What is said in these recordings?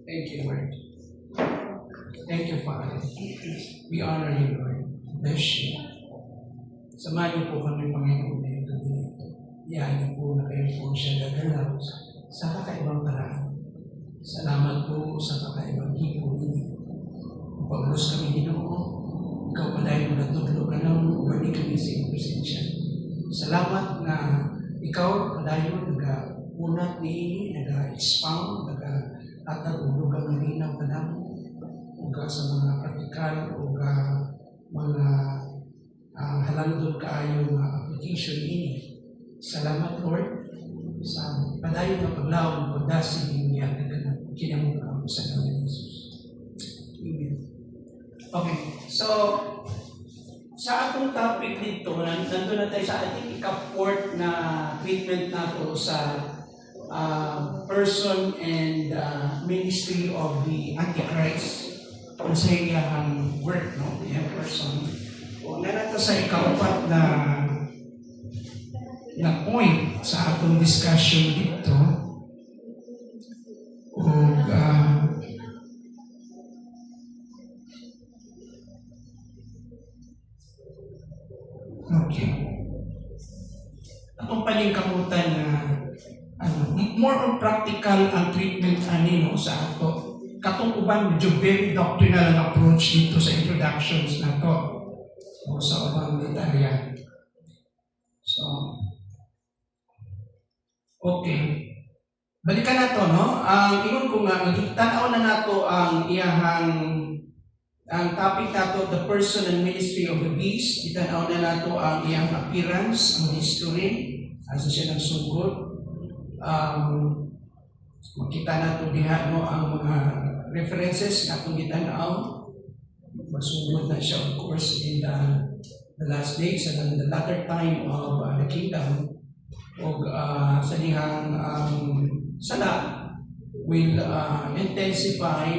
Thank you, Lord. Thank you, Father. We honor you, Lord. Bless you. Samahan niyo po kami, Panginoon, na yung gabi nito. Iyan niyo po na kayo po siya gagalaw sa kakaibang paraan. Salamat po sa kakaibang hipo ninyo. Pag-ulos kami, Ginoo, ikaw pa dahil natutulog ka nang balik kami sa iyong presensya. Salamat na ikaw pa dahil nag-unat ni nag-expound, nag-atagulog ang nalinaw ka namin sa mga praktikal o mga halandod kaayo mga application ini. Salamat, Lord, sa padayon na paglaw ng pagdasin ng iyatag ka na kinamukha mo sa naman ni Jesus. Amen. Okay, so sa atong topic dito, nandun na tayo sa ating ika-4 na treatment nato sa person and ministry of the Antichrist. Kung sa iyang work, no? Iyang person. O nato sa ika-4 na point sa atong discussion dito. Okay. Atong paningkamutan na more on practical ang treatment anino sa ato. Katong uban medyo very doctrinal ang approach dito sa introductions na to. O sa ubang detalya. So, okay. Balikan na to, no? Ang ingon ko nga, magtanaw na nato ang topic nato, the person and ministry of the beast. Itanaw na nato ang iyang appearance, ang history, asa siya nagsugod. Makita nato diha, no, ang mga references na itong gitanaw. Masugod na siya, of course, in the last days and the latter time of the kingdom. O sa dihang sala will intensify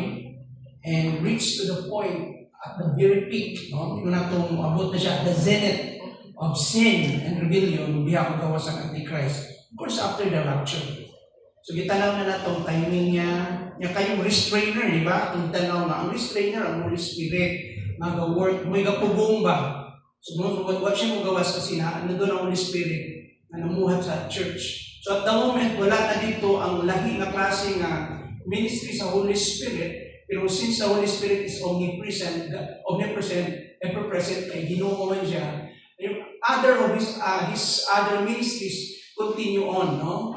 and reach to the point at the very peak. No? Yung natong abot na siya, the zenith of sin and rebellion, diha ang gawas ang Antichrist. Of course, after the rapture. So, gitanaw na natong timing niya kayong restrainer, di ba? Itong tanaw na, ang restrainer, ang Holy Spirit, mag-work, may gapubong ba? So, what siya mo gawas kasi na, doon ang Holy Spirit na namuhat sa church. So, at the moment, wala na dito ang lahi na klase nga ministry sa Holy Spirit, pero since the Holy Spirit is omnipresent, ever-present, kay Ginoo man siya, yung other of his other ministries continue on, no?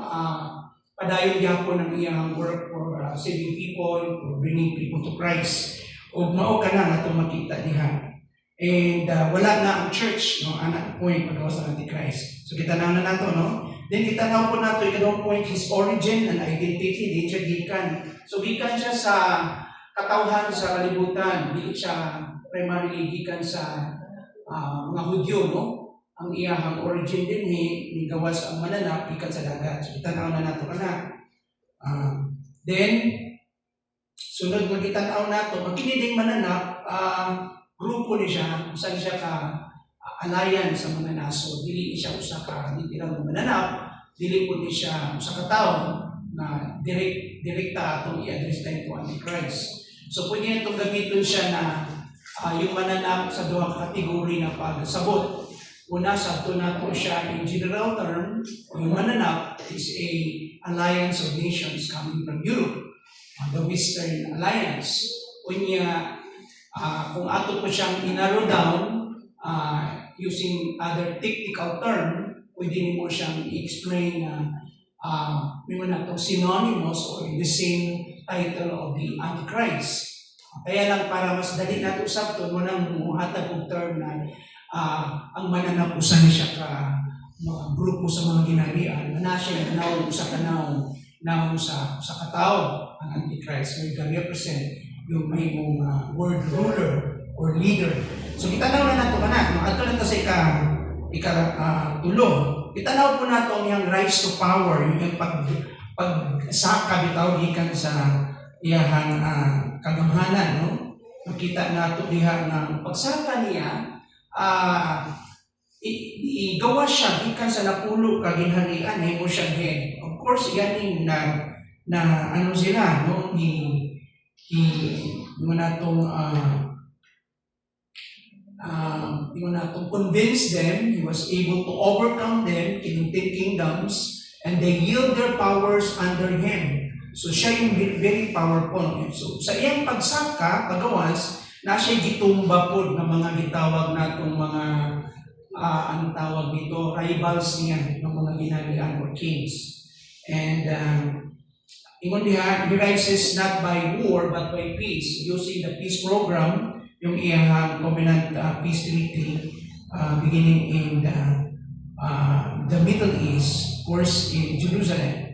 Padayon gyapon ang iyang work for saving people, for bringing people to Christ. O mao ka na nato makita diha. And wala na ang church, no, anak point pagkawas ng Antichrist. So kita na nato, no? Then kita na po nato ikadong point, his origin and identity, di siya gikan. So gikan siya sa katawhan sa kalibutan, di siya primarily gikan sa mga Hudyo, no? Ang iyang origin din ni gawas ang mananap ikan sa dagat. So kita na nato kana. Then sunod nga kita nato magkiniding mananap, grupo ni siya, usa siya ka alliance sa mga naso. Dili siya usa ka literal mananap, dili po ni siya usa ka tawo na direkta atong i-address tayo to Antichrist. So pwede itong gamiton siya na yung mananap sa duha ka kategory na pagsabot. Una, sabto na po siya in general term, yung mananap is a alliance of nations coming from Europe, the Western Alliance. Kunya, kung ato po siyang inarrow down, using other technical term, pwede mo siyang i-explain na may mga itong synonymous or the same title of the Antichrist. Kaya lang para mas dali nato sabto, mo nang muhatag og term na ang mananap usan siya ka mga grupo sa mga ginarian na siya naw sa kanaw sa katao ang Antichrist may represent yung may world ruler or leader. So itanaw na nato kana adto na ta sa ika-tulo. Itanaw po nato ang yang rise to power, yung pagsaka bitaw gikan sa iyahang kagamhanan, no? Makita nato diha nga pagsaka niya igawa siya gikan sa napulo ka ginharian himo siyang head. Of course ganing na ano sila no mo natong mo natong convince them. He was able to overcome them kining 10 kingdoms, and they yield their powers under him. So siya yung very powerful. So sa iyang pagsaka, pagawas, na siya gitumba po ng mga gitawag natong mga anong tawag dito, rivals niya ng mga ginarian or kings. And ingon diha, he rises not by war but by peace, using the peace program, yung iyang covenant peace treaty, beginning in the Middle East, of course in Jerusalem.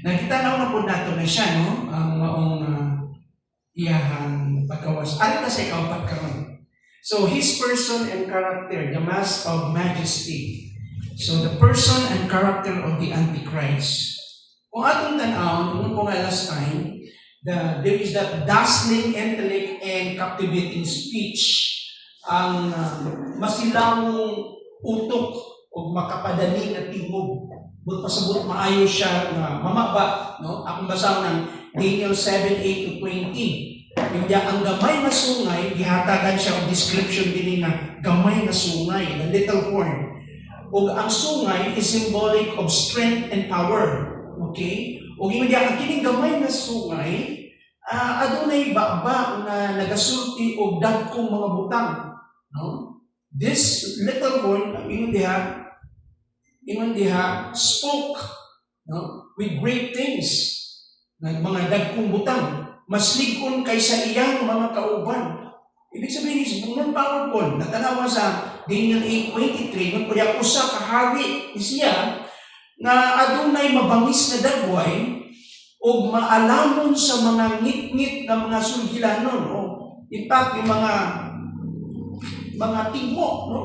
Nakita na po nato na siya, no? Ang maong iyahang pagkawas. Ano na sa ikaw pagkaroon? So, his person and character, the mask of majesty. So, the person and character of the Antichrist. Kung atong tanaw, nung po nga last time, there is that dazzling intellect and captivating speech. Ang masilawong utok o makapadali na tingog. But pasabot maayo siya na mamaba, no? Akong basaw ng Daniel 7:8-20. Hindi ang gamay na sungay, gihatagan siya ang description din na gamay na sungay, the little horn. O ang sungay is symbolic of strength and power. Okay? O hindi ang kining gamay na sungay, adunay baba na nagasulti og dagkong mga butang. No? This little horn, ingon diha spoke, no, with great things, mga dagkong butang, mas ligon kaysa iyang mga kauban. Ibig sabihin is bungan powerful. Natanawa sa Daniel 8:23, nung kuya usa ka hari siya nga adunay mabangis na dagway o maalamon sa mga ngit-ngit na mga sulgilanon. In fact, yung mga tingmo, no?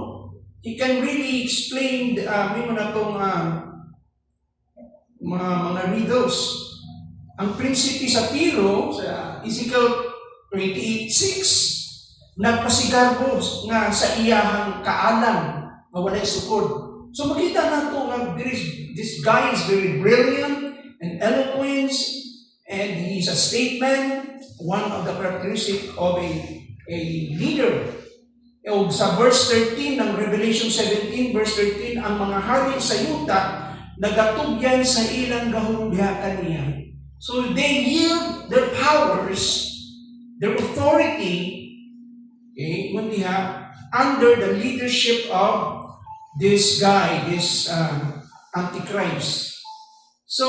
He can really explain na itong mga riddles. Ang prinsipe sa Tiro, sa Ezekiel 28:6, nagpasigarbo nga sa iyahang kaalam na walay sukod. So makita nato nga this guy is very brilliant and eloquent, and he is a statesman, one of the characteristics of a leader. O sa verse 13 ng Revelation 17, verse 13, ang mga hari sa yuta nagatugyan sa ilang gahumbihakan niya. So they yield their powers, their authority, under the leadership of this guy, this Antichrist. So,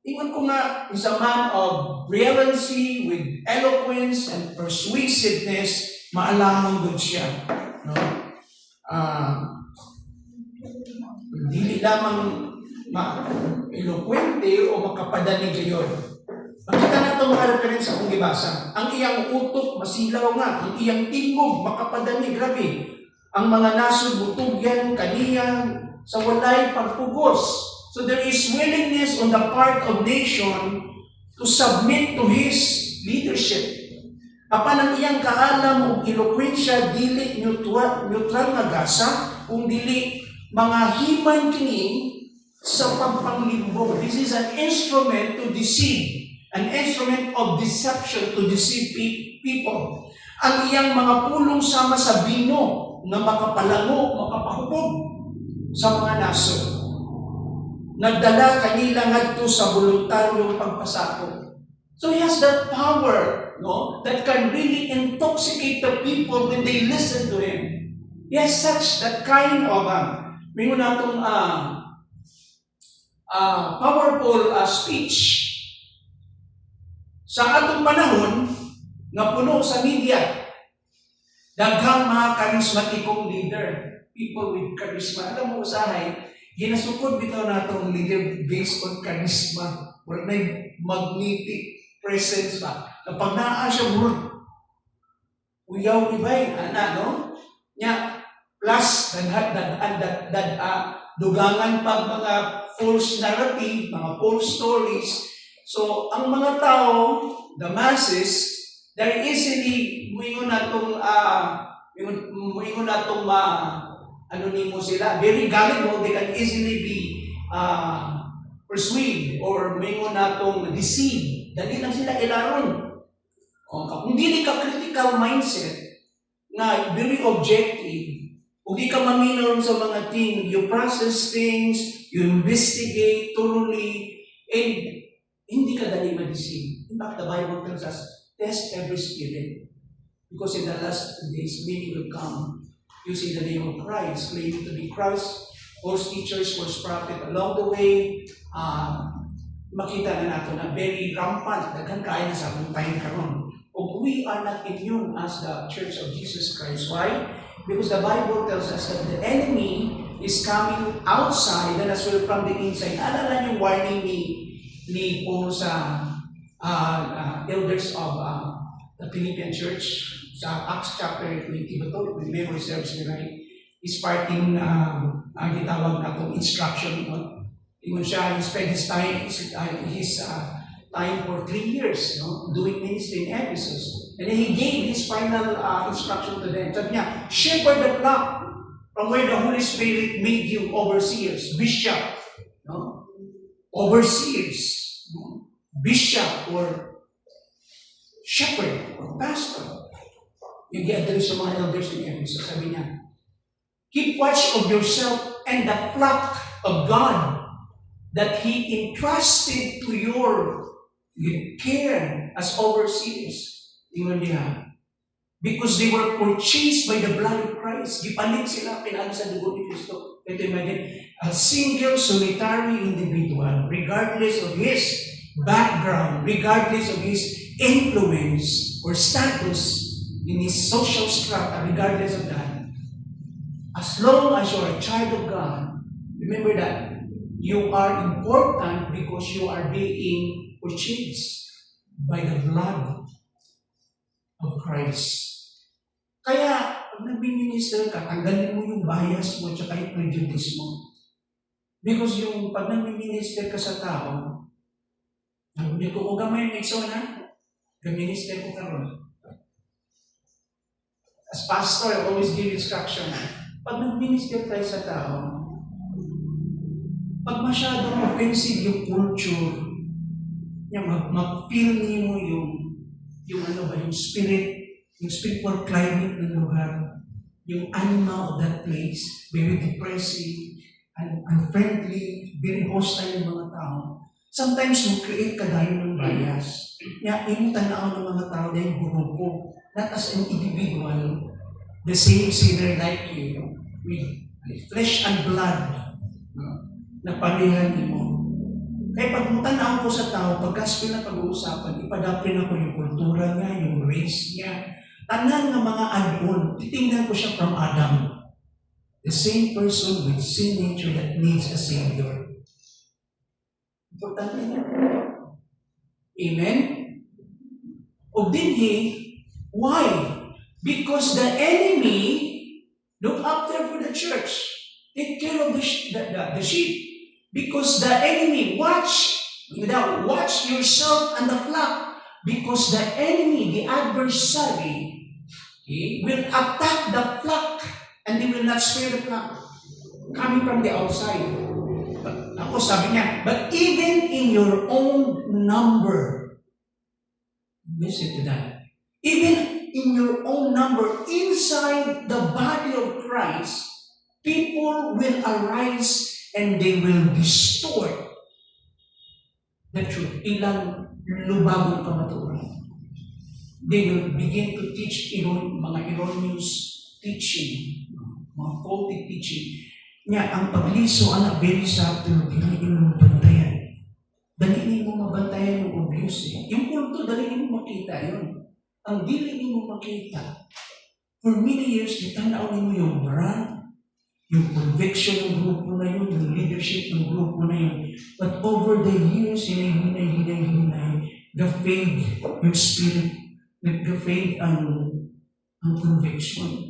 ingon ko nga, is a man of brilliancy with eloquence and persuasiveness. Maalamang doon siya. No? Hindi lamang eloquente o makapadali gayon. Makita na itong mga reference sa akong gibasa. Ang iyang utok, masilaw nga. Ang iyang tingog, makapadali. Grabe. Ang mga nasod, butugyan, kaniya, sa walay pagpugos. So there is willingness on the part of nation to submit to his leadership. Apan ang iyang kaalam o eloquensya dili neutral nga gasa, kung dili mga himan kini sa pagpanglimbong. This is an instrument to deceive, an instrument of deception to deceive people. Ang iyang mga pulong sama sa bino na makapalango, makapahubog sa mga naso. Nagdala kanila ngadto sa voluntaryong pagpasakop. So he has that power, no, that can really intoxicate the people when they listen to him. He has such that kind of powerful speech. Sa atong panahon, nga puno sa media, daghang mga charismatikong leader, people with charisma. Alam mo, usahay, ginasukod bitaw natong leader based on charisma. Or may magnetic presence ba? Kapag naa siya, uyaw ni bay, no? Nya, plus, dugangan pag mga false narrative, mga false stories. So, ang mga tao, the masses, they're easily, muingon natong anonymous sila. Very gullible, they can easily be persuade or may mo natong deceive. Dali lang sila ilaron. O, kung dili ka critical mindset, na very objective, kung di ka maminaw sa mga things, you process things, you investigate thoroughly, and hindi ka dali ma-deceive. In fact, the Bible tells us, test every spirit. Because in the last days, many will come using the name of Christ, claiming to be Christ, false teachers, false prophet. Along the way, makita na nato na very rampant, daghan kaya na sa atong time karon. We are not immune as the Church of Jesus Christ. Why? Because the Bible tells us that the enemy is coming outside and as well from the inside. Alala yung warning ni Paul sa elders of the Philippian Church sa Acts chapter 20. But if memory serves me right, is parting ang gitawag na itong instruction. Ingon siya, he spent his time for 3 years, doing ministry in Ephesus. And then he gave his final instruction to them. Sabi niya, shepherd the flock from where the Holy Spirit made you overseers, bishop, overseers, bishop or shepherd or pastor. Yung gi-address sa mga elders in Ephesus. Sabi niya, keep watch of yourself and the flock of God that He entrusted to your care as overseers. Ingon niya, because they were purchased by the blood of Christ. Gipalit sila, pinalo sa dugo ni Kristo. Ito imagine, a single solitary individual, regardless of his background, regardless of his influence or status in his social strata, regardless of that, as long as you are a child of God, remember that you are important because you are being purchased by the blood of Christ. Kaya, pag nag-minister ka, tanggalin mo yung bias mo at saka yung prejudice mo. Because yung pag nag-minister ka sa tao, hindi ko gamay yung ikso na, nag-minister ko karon. As pastor, I always give instruction. Pag nag-minister tayo sa tao, pag masyadong offensive yung culture, mag-feel niyo yung yung spiritual climate ng lugar, yung anima of that place, very depressing, and unfriendly, very hostile yung mga tao. Sometimes, mag-create ka dahil ng bias. Yung tanaw ng mga tao dahil grupo, not as an individual, the same sinner like you, with flesh and blood, na parehan mo. Kaya pag tanaw ko sa tao, pag gospel na pag-uusapan, ipadapin ako yung kultura niya, yung race niya, tanan ng mga add-on, titingnan ko siya from Adam. The same person with sin nature that needs a Savior. Importante niya. Amen? O dinhi, why? Because the enemy look after for the church. Take care of the sheep. Because the enemy watch yourself and the flock. Because the enemy, the adversary, will attack the flock and they will not spare the flock. Coming from the outside. Ako sabi niya, but even in your own number, listen to that. Even in your own number, inside the body of Christ, people will arise and they will distort the truth. Ilang lubagong kamaturan. They will begin to teach mga erroneous teaching, mga faulty teaching. Ang pagliso, anak, very subtle, daliin mo bantayan. Daliin mo mabantayan yung abuse. Yung kulto, daliin mo makita yun. Ang diliin mo makita. For many years, itanaw mo yung brand, yung conviction ng grupo na yun, yung leadership ng grupo na yun. But over the years, hinay, nag-fade yung spirit, nag-fade ang conviction.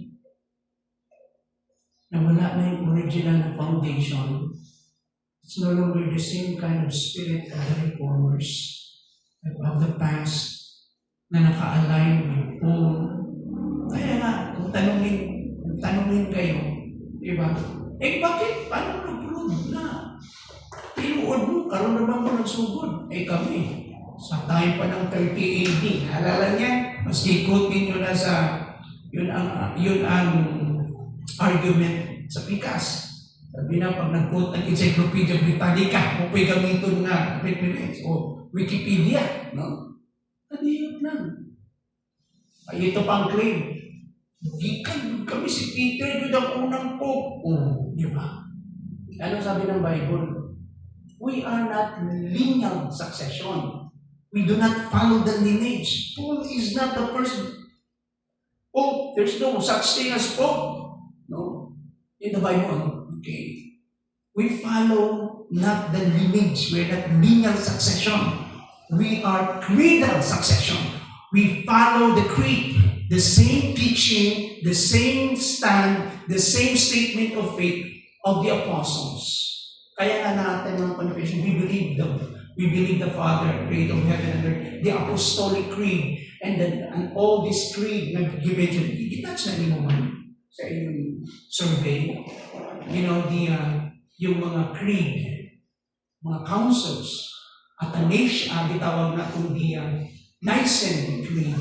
Nawala na yung original na foundation. It's no longer the same kind of spirit of the reformers of the past na naka-align with Paul. Kaya nga, kung tanungin kayo, Di ba? Eh bakit? Paano nag-prove na? Tinuod mo, karoon naman mo nagsugod. Eh kami, sa time pa ng 30 AD, naalala niya, mas i-quote ninyo na sa, yun ang argument sa Pikas. Sabi na, pag nag-quote ng Encyclopedia Britannica, kung pa'y gamitin nga reference o Wikipedia, no? Nadiyot lang. Ay, ito pang claim. Gikan kami si Peter, yun ang unang pope. Di ba? Ano sabi ng Bible? We are not lineal succession. We do not follow the lineage. Paul is not the first pope. There's no such thing as pope. No? In the Bible, okay. We follow not the lineage. We're not lineal succession. We are creedal succession. We follow the creed, the same teaching, the same stand, the same statement of faith of the apostles. Kaya nga natin mga confession, we believe the Father, creator of heaven and earth, the apostolic creed, and all this creed na given, i-touch na niyo man sa inyong survey. You know, yung mga creed, mga councils, Athanasius, gitawag na kung the Nicene Creed,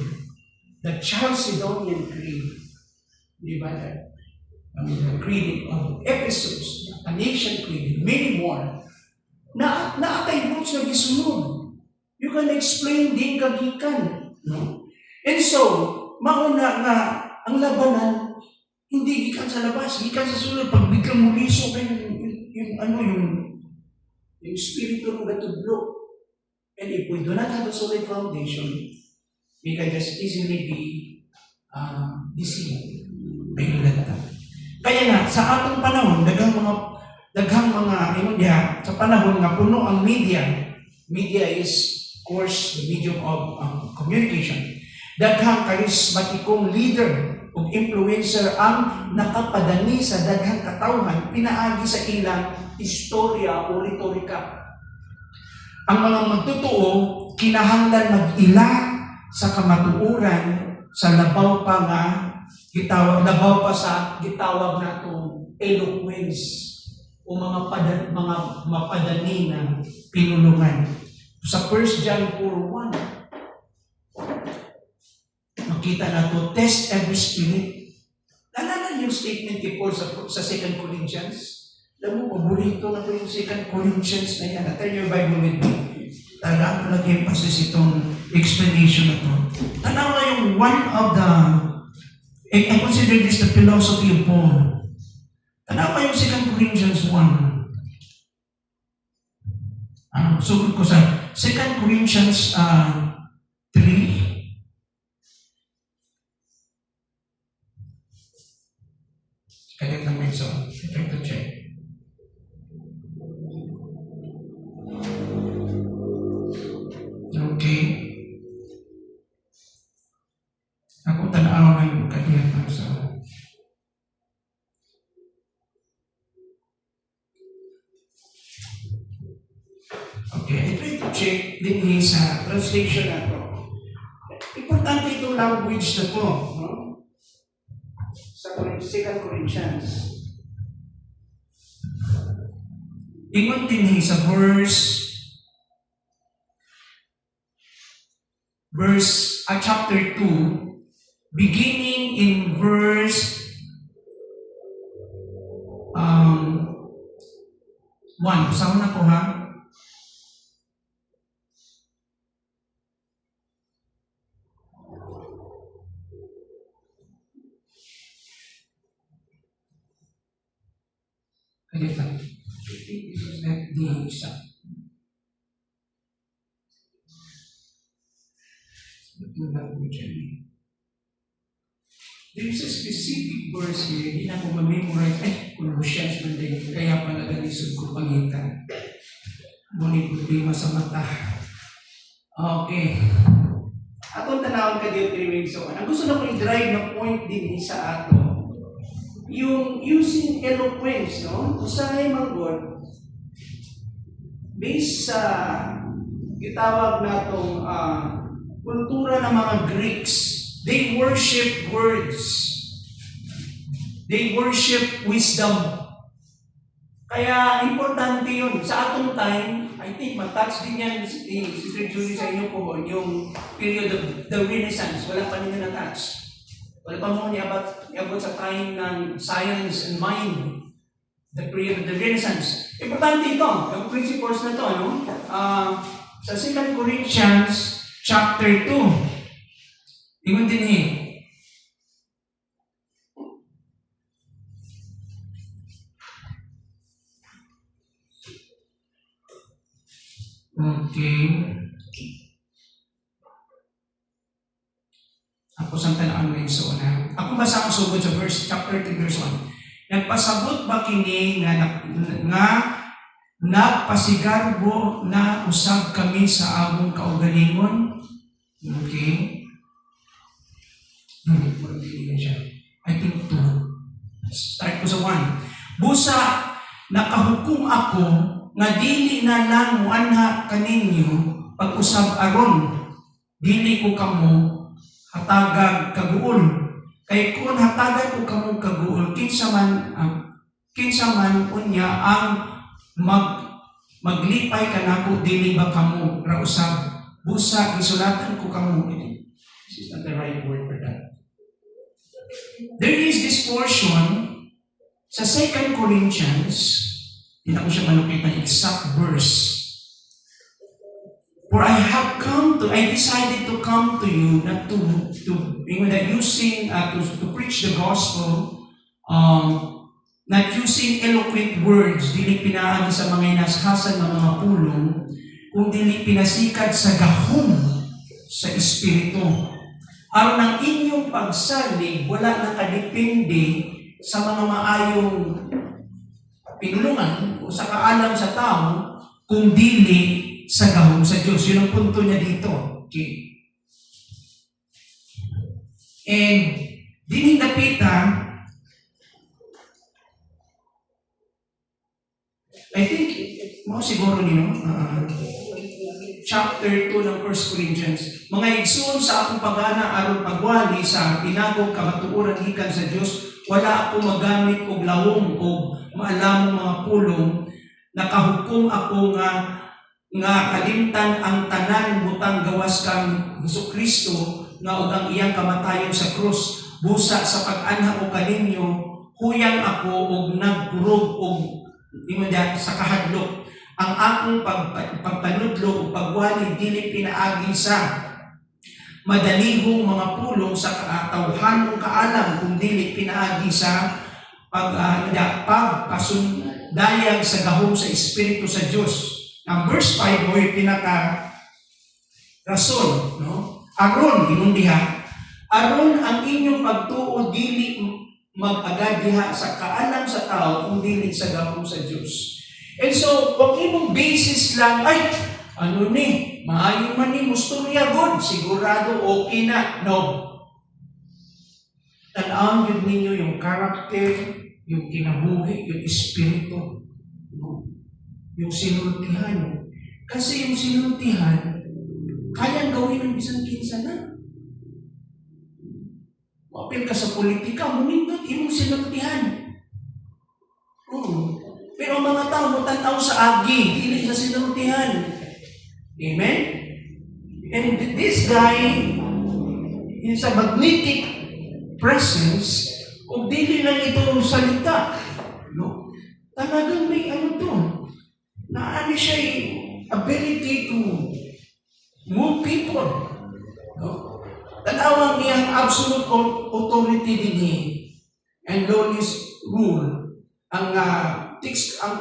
the Chalcedonian Creed, di ba? The Creed of Ephesus, the Athanasian Creed, and many more, na atay books na gisunod. You can explain din kagikan. No? And so, mauna nga, ang labanan, hindi gikan sa labas, gikan sa sulod, pag biglang muliso kayo, yung spirito ng gatudlo. And if we do not have a solid foundation, we can just easily be deceived. Kaya nga, sa atong panahon, daghang mga, sa panahon nga puno ang media. Media is, of course, the medium of communication. Daghang karismatikong leader o influencer ang nakapadani sa daghang katawhan, pinaagi sa ilang istorya o retorika. Ang mga magtotoo, kinahanglan mag-ila sa kamatuuran sa labaw pa sa gitawag natong eloquence o mga mapadani na pinulungan. Sa 1 John 4:1, makita na to, test every spirit. Nalala yung statement ni Paul sa 2 Corinthians? Alam mo, paborito na ko yung 2 Corinthians na yan. Turn your Bible with me. Talagang ko nag-emphasis itong explanation na to. Tanawa yung one of the, I consider this the philosophy of Paul. Tanawa yung 2 Corinthians 1. Sugod ko sa 2 Corinthians 3. Kaya naman so, try to check. Okay. Ako tanaw na yung kaniyang sa okay, I try to check din sa translation na to. Importante itong language na to, no? Sa 2 Corinthians. Ingon din sa chapter 2, beginning in verse 1. Usawa na ko ha. Kaya lang. This is not the exact. There is a specific verse here, hindi na ko ma-memorize. Colossians man din, kaya pala ganisod ko pangitan. Ngunit problema sa mata. Okay. Atong tanawag ka dito, so ang gusto na ko i-drive na point din sa ato, yung using eloquence, no? Usahay manggod, based sa gitawag natong kultura ng mga Greeks, they worship words. They worship wisdom. Kaya importante yun. Sa atong time, I think matouch din yan si Sister Julie sa inyo po, yung period of the Renaissance. Wala pa ninyo na-touch. Wala pa mo niabot sa time ng science and mind. The period of the Renaissance. Importante ito, yung principles na ito, ano? Sa 2 Corinthians chapter 2, ingon din eh. Okay. Ako sa tanaan ngayon sa una. Ako basa ang sugod sa chapter 2, verse 1. Nagpasabot ba kini nga nagpasigarbo na usab kami sa among kaugalingon? Okay. I think 2. Start ko sa 1. Busa, nakahukom ako nga dili na lang muanha kaninyo pag-usab aron, dili ko kamo hatagag kaguol. Kay kung hatagag ko kamo kaguol, kinsa man unya ang maglipay kanako dili ba kamo ra usab. Busa gisulatan ko kamo. This is not the right word for that. There is this portion sa 2 Corinthians. Hindi ko siya malupit ng exact verse. For I decided to come to you, not to preach the gospel, not using eloquent words, dili pinaagi sa mga inashasan ng mga pulong, kung dili pinasikad sa gahom sa Espiritu. Aron ang inyong pagsalig, wala nakadepende sa mga maayong pinulungan o sa kaalam sa tao, kung dili sa gahom sa Diyos. Yun ang punto niya dito. Okay. And dining dapita, I think, siguro nino, chapter 2 ng 1 Corinthians, mga igsoon sa akong pagana aron pagwali sa pinagong kamatuoran gikan sa Diyos, wala ako magamit og lawom o maalamong mga pulong, nakahukom ako nga kalimtan ang tanan butang gawas kang Hesukristo nga og ang iyang kamatayon sa krus. Busa sa pag-anha o kaninyo, huyang ako og nagpurog og sa kahadlok. Ang akong pagpanudlo o pagwali dili pinaagi sa madalihong mga pulong sa katawhanong kaalam, kung dili pinaagi sa pagpasundayag sa gahom sa Espiritu sa Diyos. Ang verse 5 mo yung pinaka-rason, no? Aron, inundiha, aron ang inyong pagtuo dili mag-agad diha sa kaalam sa tao, kung dili sa gahom sa Diyos. And so, kung imong basis lang, maayo man ni musturya God, sigurado okay na. No. Tanawin yun ninyo yung karakter, yung kinabuhi, yung espiritu, no? Yung sinultihan. Kasi yung sinultihan, kayang gawin ng bisang kinsa na. Mapil ka sa politika, mumindot, imong sinultihan. Pero ang mga tao, mutanaw sa agi, dili sa sinultihan. Amen? And this guy is a magnetic presence, o dili lang ito salita. No? Talagang may naano siya ability to move people. No? Tanawang niyang absolute authority din and lawless rule. Ang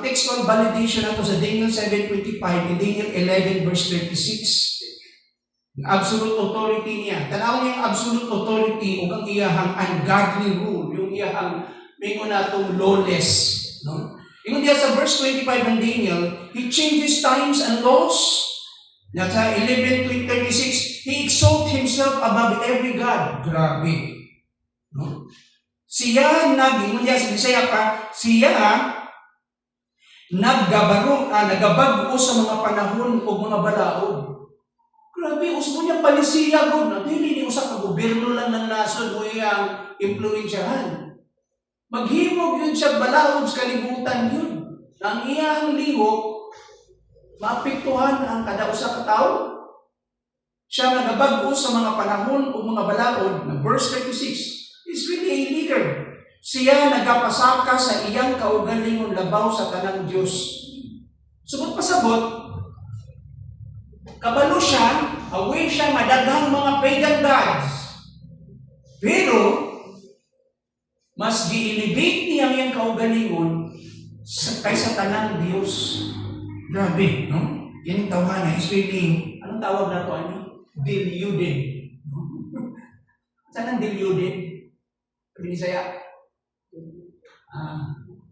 textual validation nato sa Daniel 7:25 and Daniel 11 verse 36. Absolute authority niya. Tanaw niya ang absolute authority o ang iyahang ungodly rule, yung iyahang mingon natong lawless. No? Yung diya sa verse 25 ng Daniel, he changes times and laws. At sa 11:36, he exalts himself above every god. Grabe. No? Siya yung diya sa Bisaya pa, siya nagabago sa mga panahon o mga balaod. Grabe, usmo niya palisiya ko. Dili ni usa ka gobyerno lang ng nasod o iyang impluensyahan. Maghimog yun siya balawod sa kalibutan yun. Ang iyang lihok, maapektuhan ang kada usa ka tawo. Siya nga nabag-o sa mga panahon o mga balaod na verse 36 is really a leader. Siya nagapasaka sa iyang kaugalingon labaw sa tanang Diyos. Subot pasabot, kabalo siya, away siya madaghang mga pagan gods. Pero, mas gi-elevate niya ang kaugalingon kaysa tanang Diyos. Grabe, no? Yan yung tawanan. It's really, anong tawag na ito? Ano? Deluded. Saan ang deluded? Sabi ni Saya?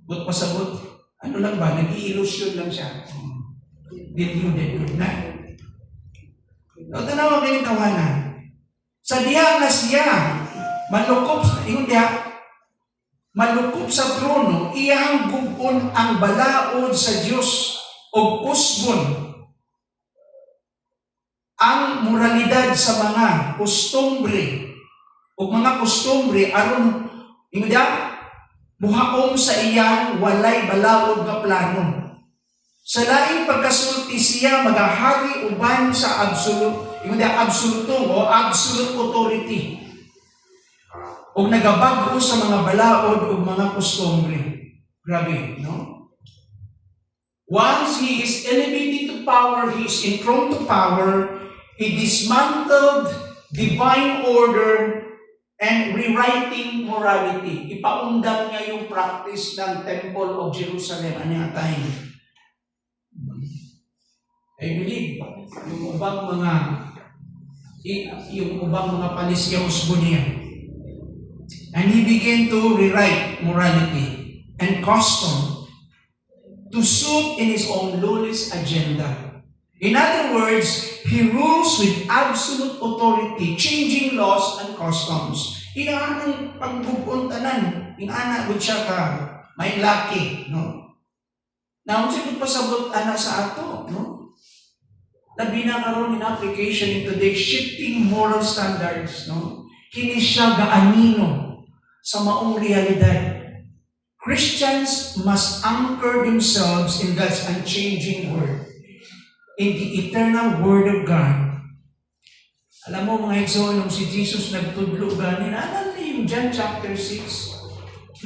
But pasabot, ano lang ba? Nag-i-illusion lang siya. Deluded. Na. So, tanawa kayo yung tawanan. Sa diya nga siya, malukop sa trono, iyang gubon ang balaod sa Diyos o usbon ang moralidad sa mga kustombre o mga kustombre aron buhaom sa iyang walay balaod nga plano. Sa laing pagkasulti siya magahari uban sa absolute authority o nagabago sa mga balaod o mga kustombre. Grabe, no? Once he is elevated to power, he is enthroned to power, he dismantled divine order and rewriting morality. Ipaundang niya yung practice ng Temple of Jerusalem. Ano yung time? I believe, yung ubang mga palisyaos mo niya. And he began to rewrite morality and custom to suit in his own lawless agenda. In other words, he rules with absolute authority, changing laws and customs. Iyan ang pagbupuntanan. Ingana ko siya ka, may laki, no? Now, kung pasabot ana sa ato, no? Labi na karon in application in today's shifting moral standards, no? Kini siya gaanino sa maong realidad. Christians must anchor themselves in God's unchanging word, in the eternal word of God. Alam mo mga igsoon, nung si Jesus nagtudlo ganin, alam niyo yung John chapter 6.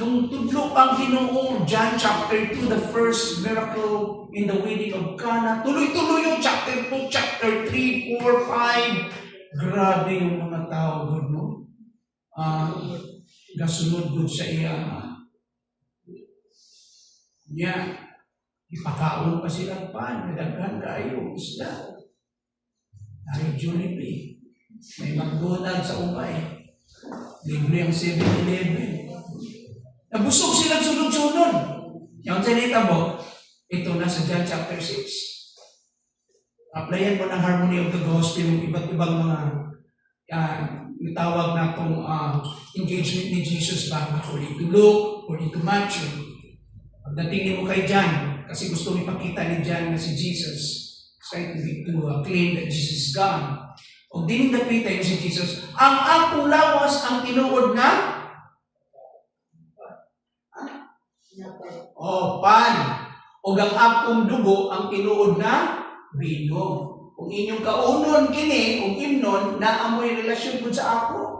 Nung tudlo ang Ginoo, John chapter 2, the first miracle in the wedding of Cana. Tuloy-tuloy yung chapter 2, chapter 3, 4, 5. Grabe yung mga tao doon, no? Gasunod doon sa iya. Ipakaon pa silang pan, nadaghan kayo, isda. Dahil Jollibee. May McDonald's sa Ubay. Libre ang 7-Eleven. Nabusog silang sunod-sunod. Yung salita mo, ito na sa John chapter 6. Applyan mo ng harmony of the gospel yung iba't ibang mga tawag na itong engagement ni Jesus ba? According to Luke, according to Matthew. Pagdating mo kay John, kasi gusto ipakita ni John na si Jesus trying to claim that Jesus is God. O din napita yung si Jesus, ang akong lawas ang tinuod na pan. O ang akong dugo ang tinuod na bino. Kung inyong kaunon kini, kung imnon, na amoy relasyon po sa ako.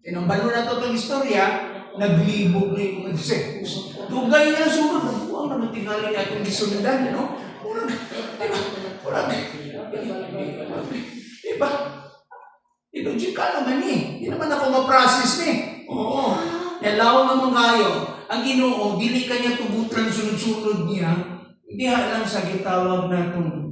Tinambalo na ito itong istorya, naglibog na yung mga disciples. Tugay na sunod, ang naman tingali na itong gisundan, no? Kurang. Diba? Illogical naman eh. Hindi naman ako ma-process eh. Oo. Nalaw naman kayo. Ang Ginoo, dili kanya tugutran sunod-sunod niya. Hindi lang sa gitawag na itong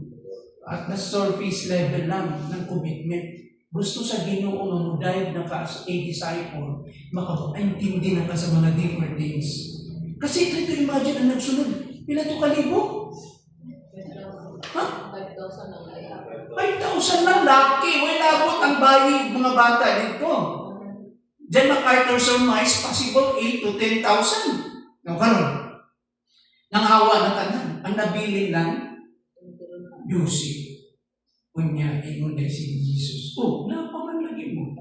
at na surface level lang ng commitment. Gusto sa Ginoo nga mo dive na ka as a disciple, makaintindi na ka sa mga different things. Kasi ito imagine ang nagsunod. Pila ito kalibo? Ha? 5,000 lang laki. Wala abot ang bayi mga bata dito. John MacArthur surmise possible 8 to 10,000. Now, karon, nangawa na tanan. Ang nabilin lang, Yusi. Kunya, ingon na si Jesus. Oh, napaman lagi mo.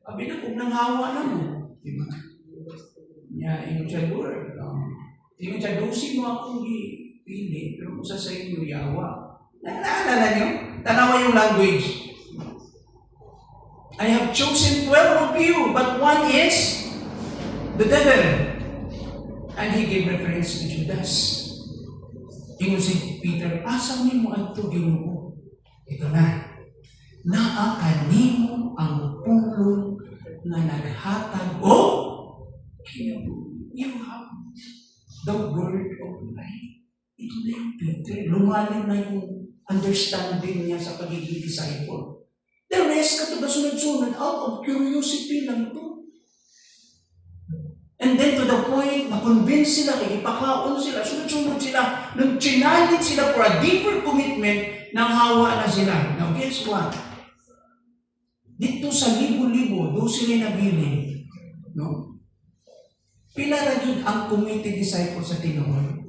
Sabi na kung nanghawa na mo. Diba? Niya, ingon siya, Lord, ingon siya, dosi mo akong pili, pero kung sa inyo yawa. Naalala niyo? Tanawa yung language. I have chosen 12 of you, but one is the devil. And he gave reference to Judas. Ingon si Peter, asa mo ang Ginoo? Ito na. Naa kanimo ang pulong na naghatag o kinabuhi. You have the word of life. Ito na yung Peter. Lumalim na yung understanding niya sa pagiging disciple. The rest, katulad sunod-sunod, out of curiosity lang ito. And then to the point, na-convince sila, ipakaon sila, sunod-sunod sila, nung challenge sila for a deeper commitment, nang hawa na sila. Now guess what? Dito sa libo-libo, doon sila nabili. No? Pila na yun ang committed disciple sa Tinoon?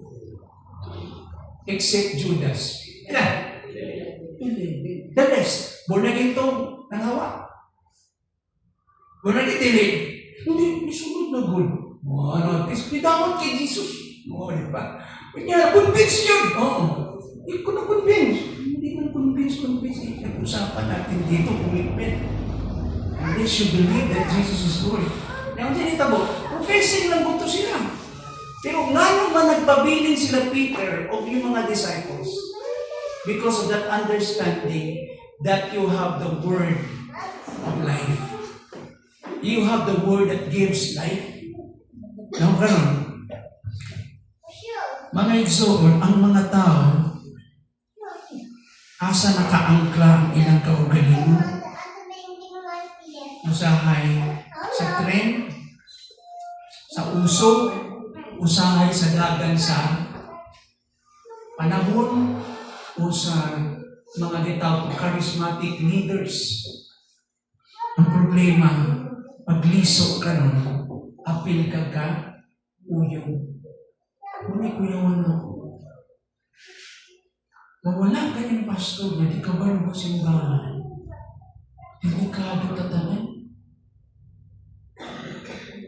Except Judas. Ilan? The rest, born again itong nangawa. Born again tili. Hindi, isunod na good. Ano, pinamot kay Jesus. Oo, di ba? Kanya, convince yun. Oo. Hindi ko na-convince. Hindi ko na-convince. Usapan natin dito, commitment. Unless you believe that Jesus is Lord. Now, hindi nitabo, professing lang buto sila. Pero nga naman nagpabiling sila Peter o yung mga disciples because of that understanding that you have the word of life. You have the word that gives life. Now, ganun. Mga igsoon, ang mga tao, asa nakaangkla ang ilang kaugalingon? Usahay sa tren, sa uso, usahay sa dagan sa panahon, o sa mga ditawag charismatic leaders. Ang problema, pagliso ka nun, apil ka, uyong. Ngunit kuyawan ako. Mawala ka yung pastor na di ka ba ng simbahan? Delikado tatanan.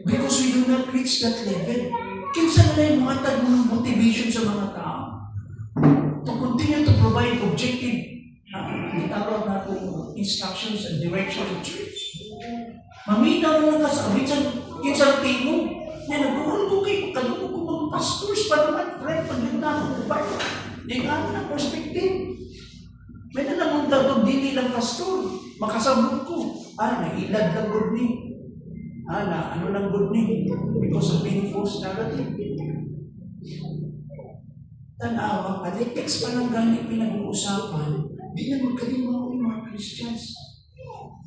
Because we do not reach that level. Kinsa na yung mga tag ng motivation sa mga tao to continue to provide objective itawag na itong instructions and direction of church. Maminaw na ka sa abisan kinsa timo na nag-uon ko kay kadungog ko mga pastors pa naman friend pag yun na ako ba? Yung na perspective. May na naman tatong dili lang pastor. Makasabot ko. Nailad lang good ni. Ano lang good ni? Because of being false narrative. Tanawa, text pa lang gani pinag-uusapan, di na magkalimaw yung mga Christians.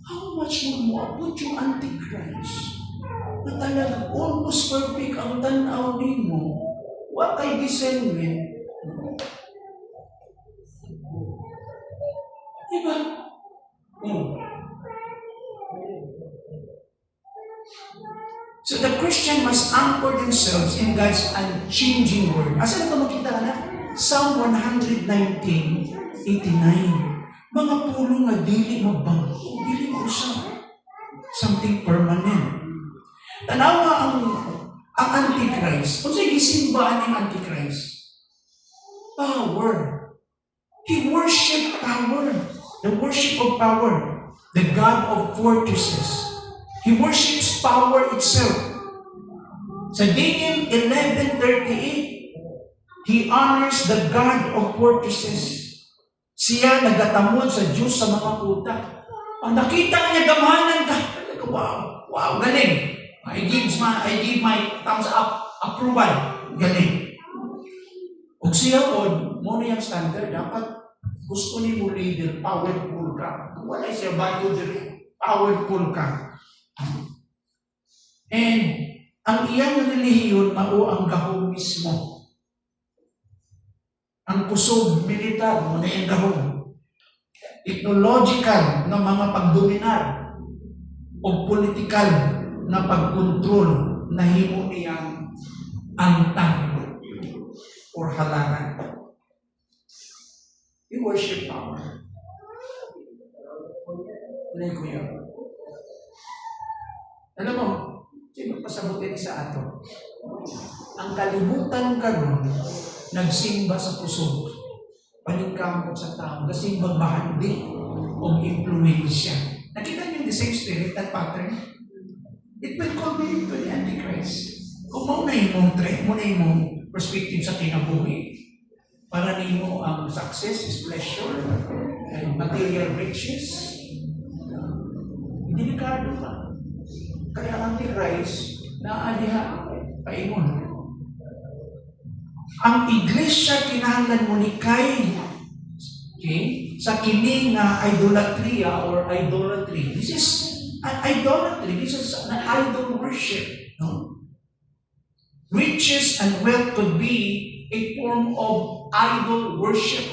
How much more mo abot yung Antichrist? Na talaga almost perfect ang tanaw din mo. What kay discernment? Diba? So the Christian must anchor themselves in God's unchanging word. Asa na ito makita na? Psalm 119:89. Mga pulong na dili magbago, dili mo siya. Something permanent. Tanawa ang Antichrist. Kung sa'yo gisimbaan ng Antichrist? Power. He worship power. The worship of power. The God of fortresses. He worships power itself. Sa Daniel 11:38, he honors the God of fortresses. Siya nagatamon sa Diyos sa mga puta. Pag nakita niya gamahanan ka, wow, galing. I give my thumbs up, approval. Galing. Ug siya mo na yung standard, dapat gusto ni mo leader, powerful ka. Wala siya bago diri, powerful ka. And ang iyang relihiyon mao ang gahom mismo. Ang kusog militar mo na yung gahom. Technological na mga pagdominar o political na pagkontrol na himo niyang antang or halangan. You worship power. Ano ko yun? Alam mo, si Sino pasabutin sa ato? Ang kalibutan karon nagsimba sa kusog. Paningkamot sa tao. Nagsimba bahandi o impluensya. Nakita niyo the same spirit, that pattern? It will culminate to the Antichrist. Kung mo na yung trend, mo na yung perspective sa kinabuhi, para nimo ang success is pleasure and material riches, delikado ka. Kaya ang Antichrist, naadiha, paingon. Ang iglesia kinahanglan mo ni kay, okay, sa kining na idolatria or idolatry. This is an idolatry. This is an idol worship. No? Riches and wealth could be a form of idol worship.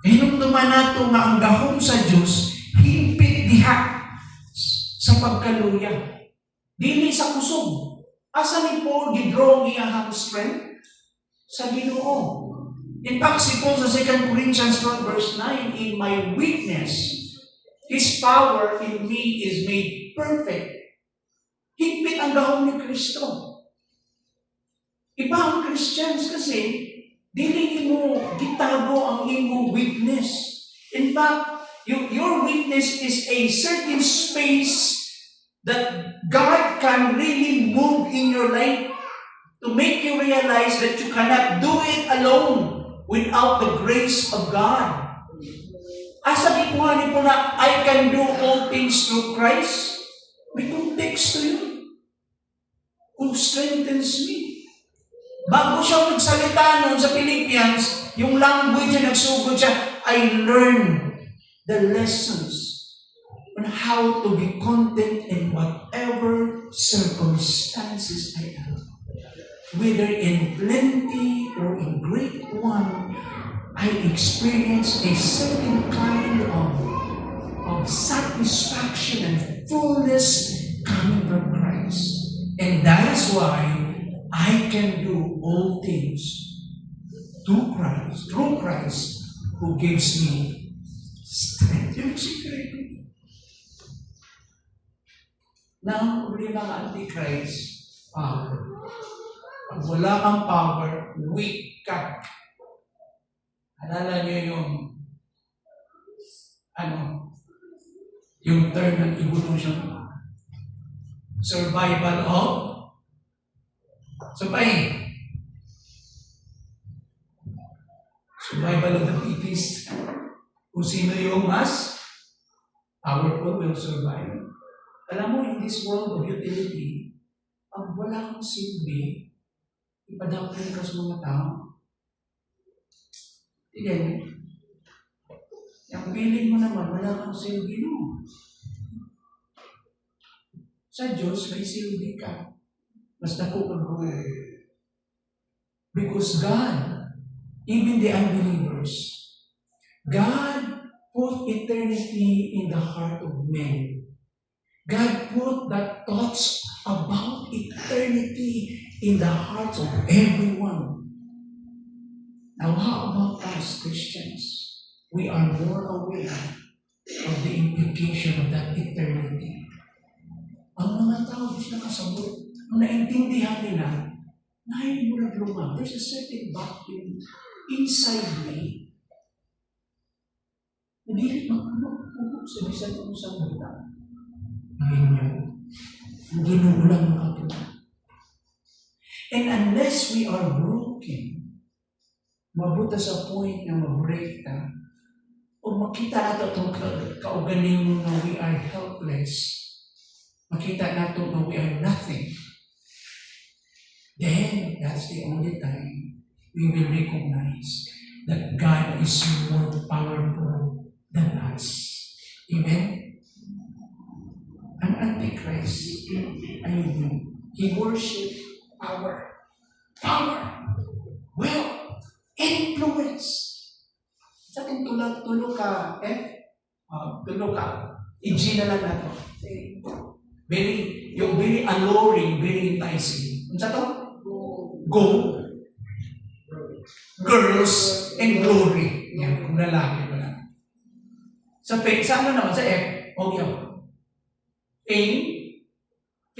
Hinumduman nato nga ang gahom sa Diyos, himpit diha sa pagkaluya. Dili sa kusog. Asa ni Paul gidraw niya ang strength? Sa Ginoo. In fact, si Paul sa 2 Corinthians 12 verse 9, in my weakness, His power in me is made perfect. Higpit ang gahom ni Kristo. Iba ang Christians kasi, dili mo gitago ang imong weakness. In fact, your weakness is a certain space that God can really move in your life to make you realize that you cannot do it alone without the grace of God. Asa gikuha ni po na, I can do all things through Christ? May context to yun. Who strengthens me. Bago siya magsalita nun sa Philippians, yung language na nagsugod siya, I learned the lessons on how to be content in whatever circumstances I am. Whether in plenty or in great one, I experience a certain kind of satisfaction and fullness coming from Christ. And that is why I can do all things through Christ who gives me strength. Yung secret. Na ang problema ng Antichrist, power. Pag wala kang power, weak ka. Alala niyo yung term ng evolution. Survival of the fittest. Kung sino yung mas powerful will survive. Alam mo, in this world of utility, pag wala kang silbi, ipadapin ka sa mga tao. Again, yung feeling mo naman, wala kang silbi mo. Sa Diyos, may silbi ka. Basta po kung because God, even the unbelievers, God put eternity in the heart of men. God put the thoughts about eternity in the hearts of everyone. Now, how about us Christians? We are more aware of the implication of that eternity. Ang mga tao gusto na kasabot, ang naintindihan nila, nahin mo lang lumang. There's a certain vacuum inside me. Hindi magpuno sa bisan kung sa mga. Ngayon yun, ang ginuulang makapuna. And unless we are broken, mabuta sa point na mabreak ta, o makita nato itong kaugaling na we are helpless, makita nato na we are nothing, then that's the only time we will recognize that God is more powerful than us. Amen? Ang Antichrist, ayun yun. He worship power. Wealth. Influence. Sa ating tulog ka, i-G na lang nato. Very alluring, very enticing. Ano sa to? Gold, girls, and glory. Yan, kung lalaki mo lang. Sa ano naman, sa F, fame,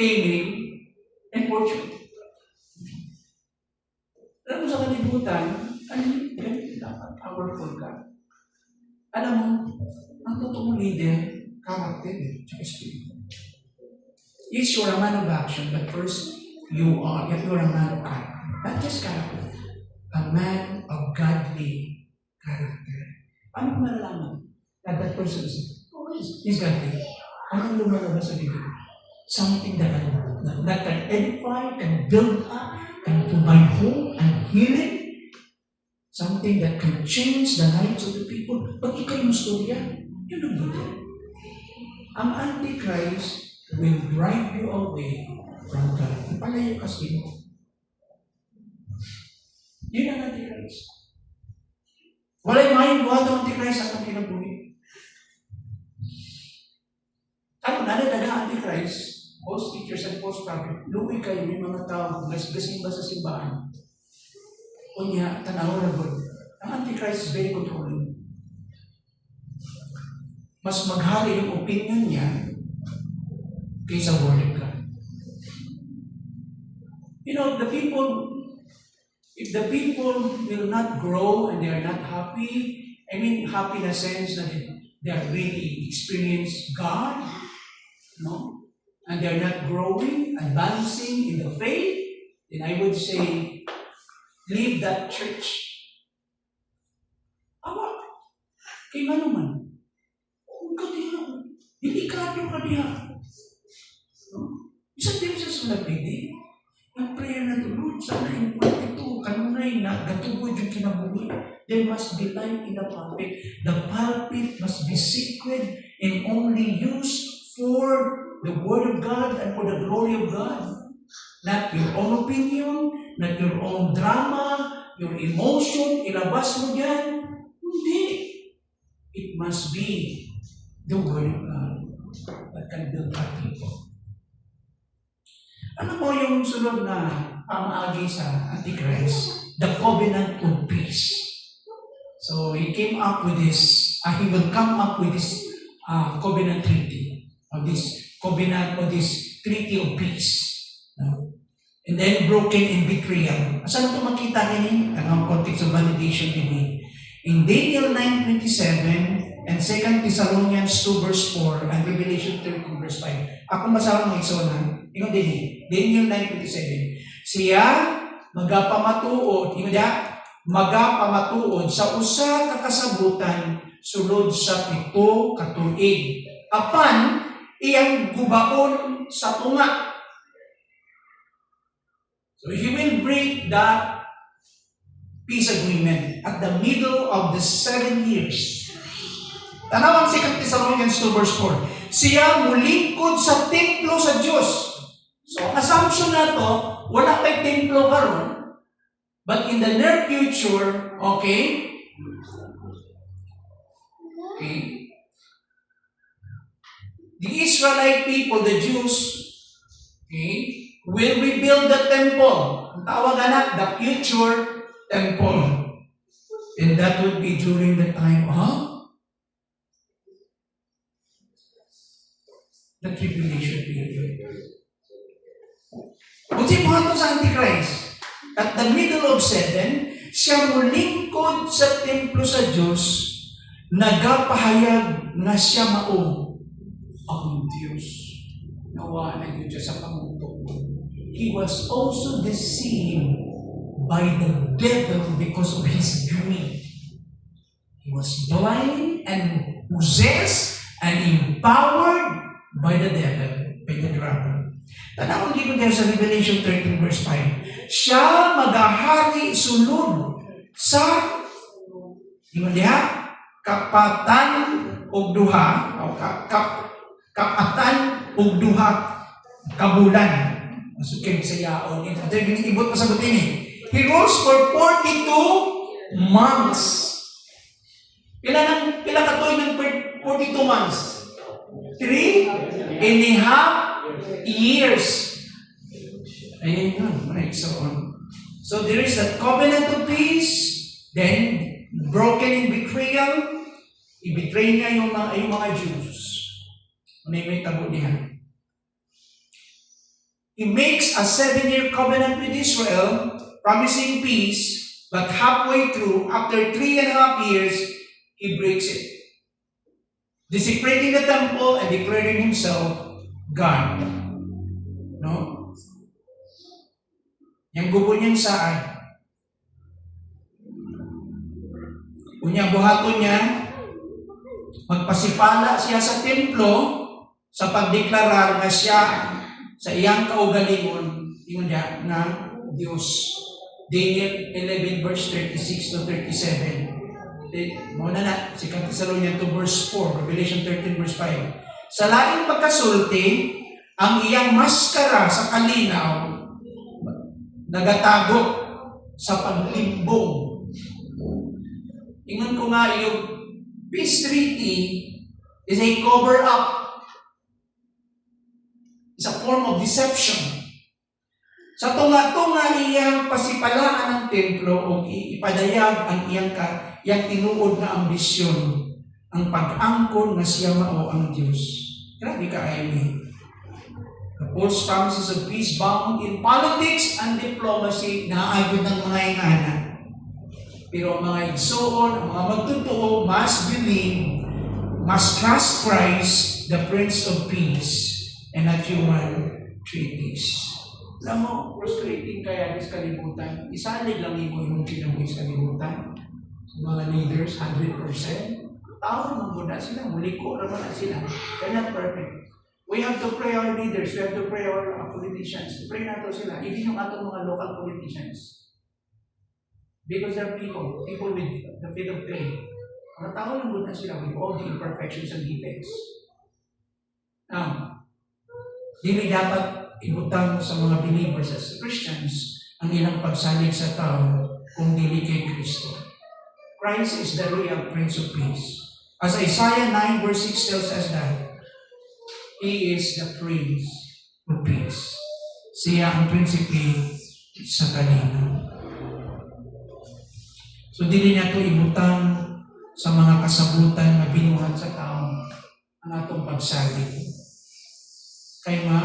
fame, and fortune. Alam mo sa kalibutan, ano yun? Dapat powerful ka. Alam mo, ang totoong leader, character, tsaka spirit. Yes, you're a man of action, but first, you're a man of character. Not just character, a man of godly character. Paano ko malalaman that person is godly? Anong lumalabas sa bibig? Something that can edify, can build up, can provide hope and healing. Something that can change the lives of the people. Pag ikay yung storya, yun ang buto. Ang Antichrist will drive you away from God. Ipalayo ka sa iyo. Yun ang Antichrist. Wala'y maayong buhat ang Antichrist sa atong kinabuhi. Ano na Antichrist? False teachers and false prophet. Luwi kayo yung mga tao, gasing ba sa simbahan? Kunya, tanaw na ba? Ang Antichrist is very controlling. Mas maghari yung opinion niya kaysa word of God. You know, if the people will not grow and they are not happy, I mean happy in a sense that they are really experience God, no? And they are not growing, advancing in the faith, then I would say, leave that church. Awa, kay manuman. Huwag ka diha. Hindi ka diha. No? Isang beses mo nagpili, nag-prayer na to, Lord, sana yung pwede ito, kanunay na, gatubod yung kinabuhi. There must be light in the pulpit. The pulpit must be sacred and only used for the Word of God and for the glory of God. Not your own opinion, not your own drama, your emotion, ilabas mo dyan. Hindi. It must be the Word of God that can build our people. Ano mo yung sunod na pamaagi sa Antichrist? The covenant of peace. So he came up with this, he will come up with this covenant treaty, or this covenant or this treaty of peace. And then broken in betrayal. Saan ito makita nini? Ang context of validation nini. In Daniel 9:27 and 2 Thessalonians 2 verse 4 and Revelation 13 verse 5. Ako masarang ng isonan. Ino din Daniel 9:27. Siya magapamatuod, magapamatuod sa usa ka kasabutan sulod sa 7 ka tuig. Apan iyang gubaon sa tunga. So he will break that peace agreement at the middle of the 7 years. Tanaw ang 2 Thessalonians 2 verse 4. Siya mulingkod sa templo sa Diyos. So ang assumption na to, wala pa'y templo karon, but in the near future, okay, the Israelite people, the Jews, will rebuild the temple. Ang tawag na, the future temple. And that would be during the time of the tribulation period. Kung simuhan to sa Antichrist, at the middle of 7, siya mulingkod sa templo sa Diyos, nagapahayag na siya mao ang Diyos. Nawa na Diyos sa pamutok. He was also deceived by the devil because of his greed. He was blind and possessed and empowered by the devil, by the dragon. Tanawag dito tayo sa Revelation 13 verse 5. Siya magahari sulod sa kapatan og duha o kapatan og duha kabulan. Masukin sa yaon. Ito yung ginibot pa sa butin eh. He rules for 42 months. Pila katuig ng 42 months? 3.5 years. Ayun yun. Right, so on. So there is that covenant of peace, then broken in betrayal. I-betray niya yung mga Jews. Ano yung may tabo niya? He makes a 7-year covenant with Israel, promising peace, but halfway through, after 3.5 years, he breaks it, desecrating the temple and declaring himself God. No? Yang gubo niyang saan? Unya buhaton niya, magpasipala siya sa templo sa pagdeklarar nga siya sa iyang kaugalingon, ingon niya nga Diyos. Daniel 11 verse 36 to 37. Muna na, si Thessalonians 2 verse 4, Revelation 13 verse 5. Sa laing pagkasulti, ang iyang maskara sa kalinaw, nagatago sa paglimbong. Ingon ko nga yung peace treaty is a cover-up. It's a form of deception. Sa tunga-tunga iyang pasipalaan ng templo o ipadayag ang iyang tinuod na ambisyon, ang pag-angkon na siya mao ang Diyos. Grabe ka, Amy. The false promises of peace bound in politics and diplomacy na agad ng mga ingana. Pero ang mga igsoon, ang mga magtotoo, must believe, must trust Christ, the Prince of Peace, and not human treaties. Alam mo, frustrating kaya sa kalibutan. Isalig lang yung kinabuhi sa kalibutan. Mga leaders, 100%. Tao naman muna sila, muli ko naman sila. They're not perfect. We have to pray our leaders, we have to pray our politicians. Pray nato sila, even yung atong mga local politicians. Because they're people with the faith of clay. Mga tao lang muna sila with all the imperfections and defects. Now, hindi dapat ibutang sa mga believers as Christians ang ilang pagsalig sa tao kung dili kay Kristo. Christ is the real Prince of Peace. As Isaiah 9 verse 6 tells us that He is the Prince of Peace. Siya ang prinsipe sa kanino. So dili niya ito ibutang sa mga kasabutan na binuhat sa tao ang atong pagsalig. Kaya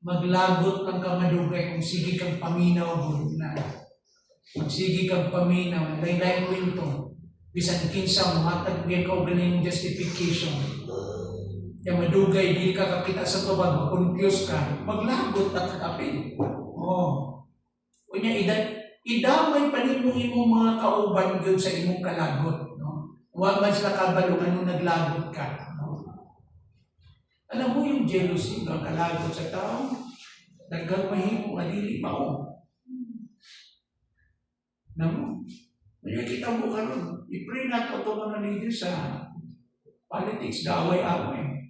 maglagot lang ka madugay kung sige kang paminaw na. Magsige kang paminaw, lain-lain kwento. Bisan kinsa matag biya ka galing justification. Kaya madugay, di ka kakita sa tubag, confuse ka, maglagot at kakapin. Kunya, idamay pa rin mo imong mga kauban yun sa imong kalagot. No? Huwag man sila kabalo anong naglagot ka. No? Alam mo yung jealousy, ang kalagot sa tao, nagkagmahimong adili pa o. Namo, kita mo ka ron. I-pray na ito mga leader sa politics, gaway-away.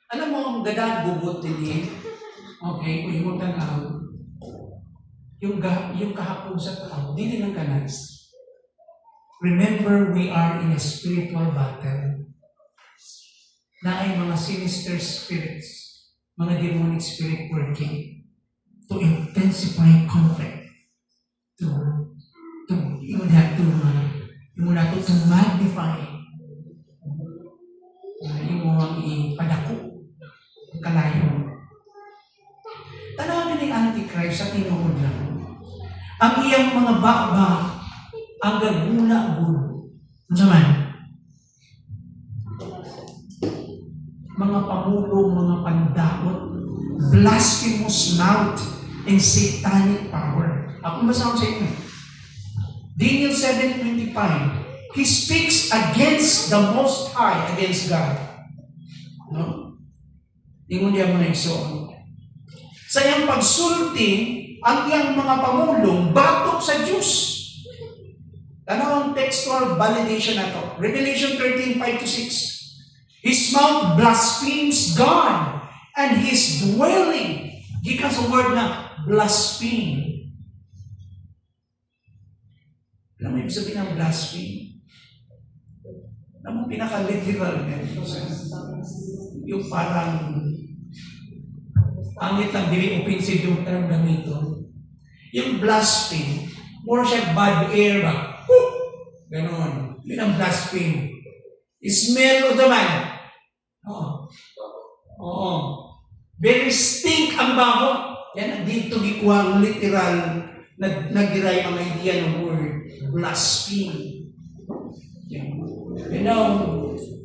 Alam mo, ang gadaan bubot din okay, kung yung tanaw, yung kahapon sa tao, hindi lang kanas. Remember, we are in a spiritual battle. Na ay mga sinister spirits, mga demonic spirit working to intensify conflict. You would have to magnify yung mga ipadako, kalayo. Tanawin ni Antichrist sa tinuod lang. Ang iyang mga baba, ang gagula-gulo. Ano naman? Mga pamulong, mga pandakot, blasphemous mouth, and satanic power. Ako masasabi sa inyo. Daniel 7:25, he speaks against the Most High, against God. No? Ingon niya mga igsoon. Sa iyang pagsulti, ang iyang mga pamulong batok sa Diyos. Ano ang textual validation na to? Revelation 13:5-6. His mouth blasphemes God, and his dwelling, gikan sa word na blaspheme. Alam mo ibig sabihin ng blaspheme? Alam mo pinaka-literal niya. Yung parang pangit lang, dili offensive yung term gamito. Yung blaspheme, more siya bad air ba? Ganon. Yun ang blaspheme. Smell o daman. Oo. Very stink ang baho. Yan, dito gikuha literal nag-derive ang idea ng word blaspheme. Yan. You know,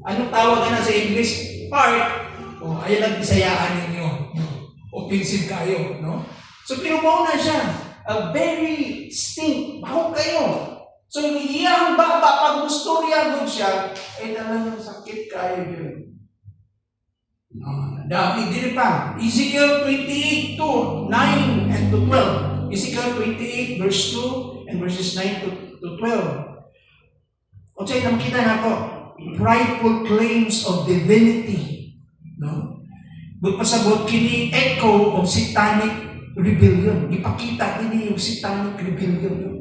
anong tawag na sa English? Fart. O, ayan ang bisayaan ninyo. Offensive kayo, no? So, pinubaw na siya. A very stink. Baho kayo. So, iyang baba, pag gusto riyan siya, ay talagang sakit kayo yun. Dami din pa. Ezekiel 28 to 9 and to 12. Ezekiel 28 verse 2 and verses 9 to 12. O sa'yo, nakita na ito. Prideful claims of divinity. No? Pasabot kini echo of satanic rebellion. Ipakita kini yung satanic rebellion. Yung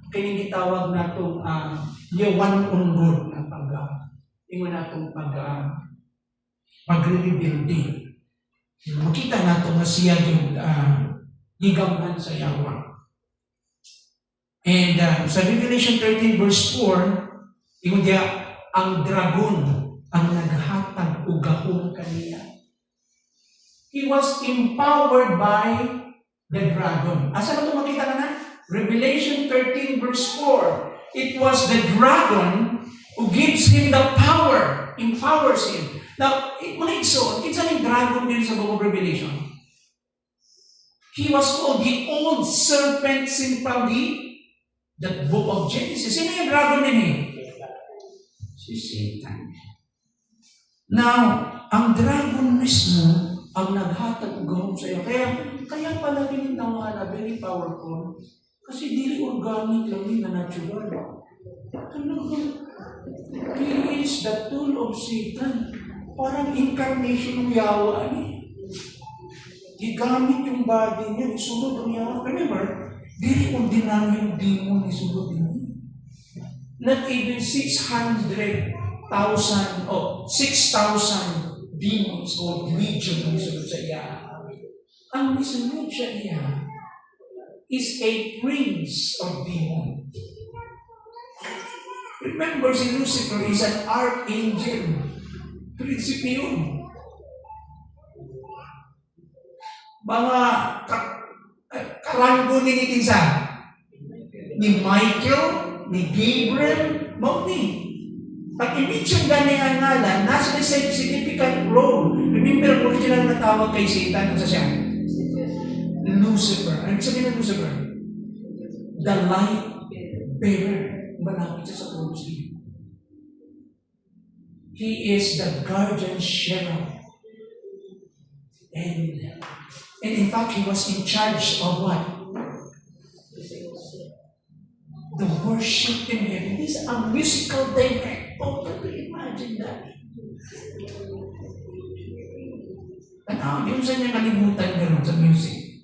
kini gitawag na itong yung one on God na ingon na itong pagre-rebuilding. Makita na ito nga siya yung higamhan sa Yahweh. And sa Revelation 13 verse 4, ingon diya, ang dragon ang naghatag o gahong kaniya. He was empowered by the dragon. Asa na ito makita ka na? Revelation 13 verse 4. It was the dragon who gives him the power, empowers him. Now, mga igsoon, kinsa yung dragon din sa book of Revelation? He was called the old serpent sin from the book of Genesis. Sino yung dragon din eh? Si Satan. Now, ang dragon mismo ang naghatag gahom sa iyo. Kaya pala ginintawa na very powerful. Kasi dili organic lang din na natural. He is the tool of Satan. Parang incarnation ng Yahweh ni. Gigamit yung body niya, isunod ng Yahweh. Remember, dili ordinary yung demon isunod niya. Not even 600,000 o 6,000 demons o legion ang isunod sa iya. Ang isunod sa iya is a prince of demon. Remember, si Lucifer is an archangel. Prinsipe yun. Mga karanggo ni Kinsa. Ni Michael, ni Gabriel, ni. Pag i-mention gani ang ngalan, nasa na significant role. Remember, original na tawag kay Satan, ano siya? Lucifer. Ano sabihin ng Lucifer? The light bearer. Malapit siya sa throne. He is the guardian cherub. And in fact, he was in charge of what? The worship in heaven. He's a musical director. Can you imagine that? Yung sa niya kalimutan gano'n sa music.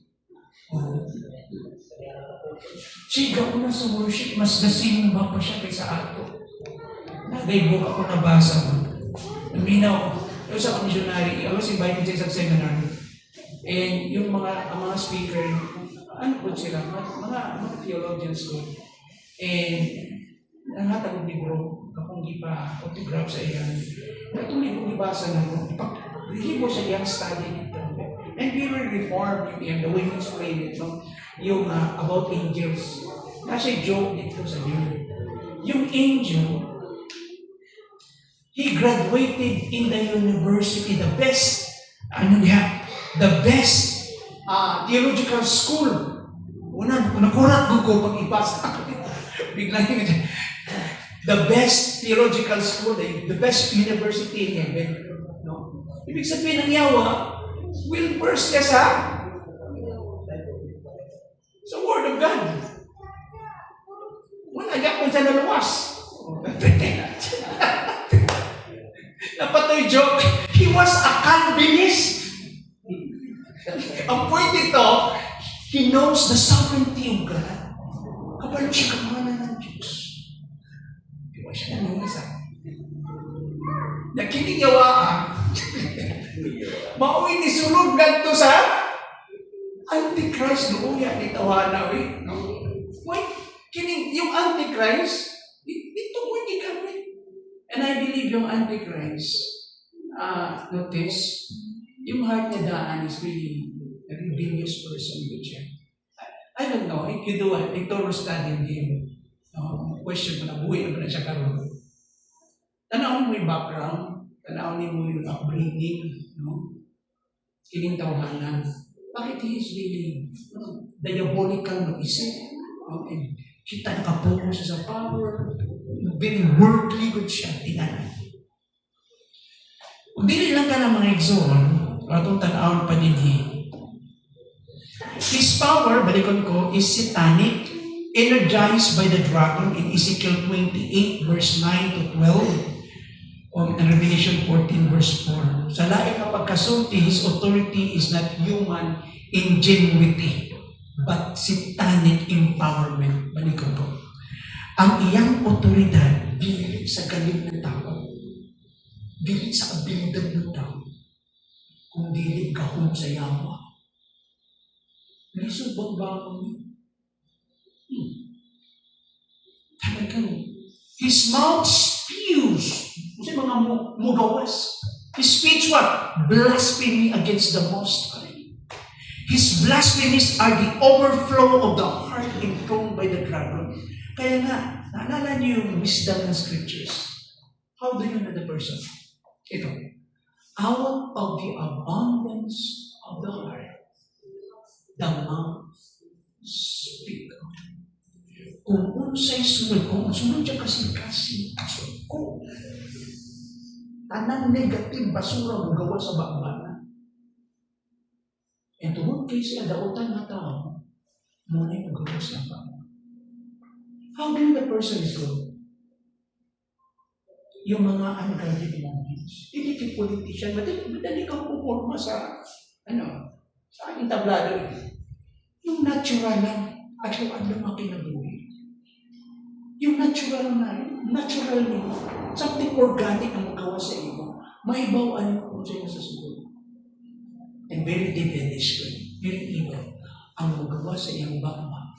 Siga ko na sa worship, mas gasimba pa siya kaysa ato. Nagay book ako nabasa mo. Naminaw ko. Yung sa missionary, I was invited sa seminar. And yung mga speaker, ano po sila? Mga theologians ko. And nangatag ng libro, kapag di pa autograph sa iyan. Itong libro ibasa na mo. Hibo sa iyang study nito. And we were reformed yung the way he explained it. No? Yung about angels. Kasi joke dito sa Bible. Yung angel, he graduated in the university, the best theological school. Nakurat ko pag ipasa. Biglang yun. The best theological school, the best university in heaven. No? Ibig sabihin ng Yahweh, will burst ka sa Word of God. Wala gapon sa naluwas. Napatoy joke, he was a Calvinist. Ang point dito, he knows the sovereignty of God. Kapalo siya kamanan ng Diyos. Di ba siya nanungisa? Nakinig yawa mauwi ni sulog ganto sa Antichrist noong yan itawana. Wait, kining yung Antichrist, ito mo hindi kami. And I believe yung Antichrist, notice, Yung heart na daan is really a rebellious person with siya. I don't know, if you do a thorough study on him, question ko na, buhay na ba na siya karoon? Tanawin mo yung background, tanawin mo yung upbringing, no? Kiling tawhanan. Bakit he is really diabolical mag-isip? Okay. Kita nakapokus siya sa power, very worldly good siya, tingnan. Kung dili lang ka ng mga exon, atong tanawin pa din his power, balikon ko, is satanic, energized by the dragon in Ezekiel 28 verse 9 to 12, o in Revelation 14 verse 4. Sa laing kapag kasulti, his authority is not human ingenuity, but satanic empowerment. Balikon ko. Ang iyang otoridad, dili sa galing ng tao, dili sa abilidad ng tao, kung dili kahon sa yawa. Lisod bang bangon? Talagang, his mouth spews. Kasi mga mugawas. His speech what? Blasphemy against the Most High. His blasphemies are the overflow of the heart enthroned by the dragon. Kaya nga, naalala niyo yung wisdom ng scriptures. How do you know the person? Ito. Out of the abundance of the heart, the mouth speak. Kung unsay sunod, kung sunod siya kasi kung tanang negative basura mo gawa sa bakbana. And tungod kay siya dautan na tao, muna yung gawa sa bakbana. How do the person is good? Yung mga ungodly belongings. Hindi yung politician, madali kang puporma sa sa aking tablado. Yung natural lang, at yung adlama kinabuhi. Yung natural na, natural mo, something organic ang magawa sa iyo, maibawaan mo kung sa'yo sa siguro. And very devilish, very evil, ang magawa sa iyong bakma.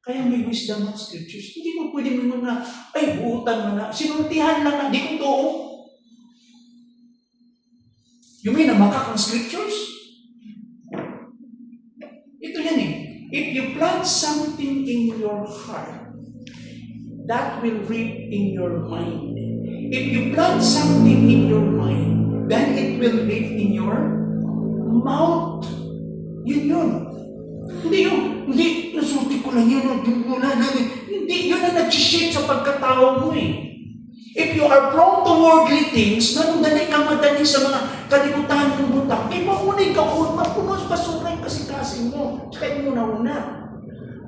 Kaya may wisdom ng scriptures. Hindi mo pwede mo na, ay, buutan mo na, sinultihan lang na, di kong too. You mean na makak ang scriptures? Ito yan eh. If you plant something in your heart, that will reap in your mind. If you plant something in your mind, then it will reap in your mouth. Yun. Hindi, nasulti ko lang yun, hindi, yun ang nag-shape sa pagkatao mo eh. If you are prone to worldly things, nanundali ka madali sa mga kalibutan ng butak, may maunay ka mapunos, pasuray kasi mo, tsaka mo na.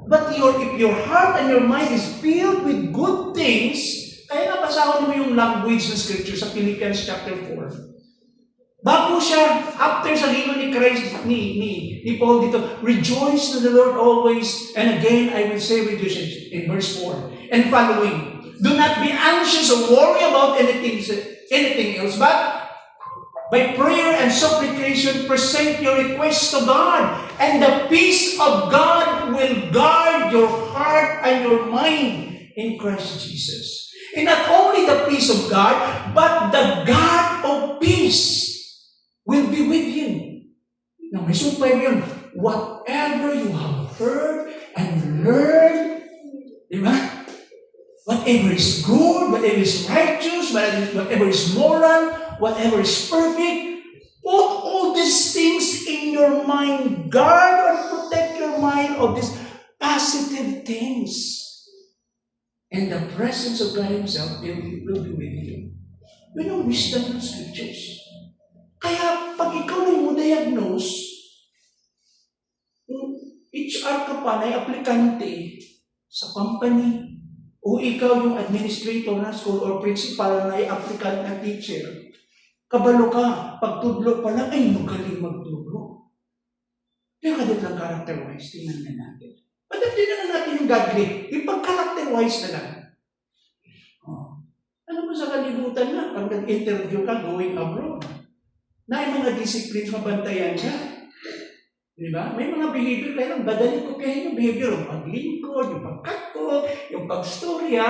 But if your heart and your mind is filled with good things, kaya nga basahon mo yung language ng scripture sa Philippians chapter 4. Bago siya, after sa lino ni Christ, ni Paul dito, rejoice in the Lord always, and again I will say rejoice in verse 4 and following. Do not be anxious or worry about anything else, but by prayer and supplication, present your requests to God, and the peace of God will guard your heart and your mind in Christ Jesus. And not only the peace of God, but the God of peace will be with you. Now, may sumpay yun. Whatever you have heard and learned, di ba? Whatever is good, whatever is righteous, whatever is moral, whatever is perfect, put all these things in your mind. Guard and protect your mind of these positive things. And the presence of God Himself will be with you. Yun ang wisdom ng scriptures. Kaya pag ikaw na mo diagnose, HR ka pa na aplikante sa company, o ikaw yung administrator na school or principal na applicant na teacher, kabalo ka, pagtudlo pa lang, ay magaling magtudlo. Kaya kadit lang character-wise, tingnan na natin. Pagdating na natin yung godly, yung pag-character-wise na lang. Ano ba sa kalibutan na, pag nag-interview ka, going abroad, na yung mga disciplines mabantayan ka. Di ba? May mga behavior, kaya lang badali ko kayo yung behavior, yung paglingkod, yung pagkatko, yung pagstorya,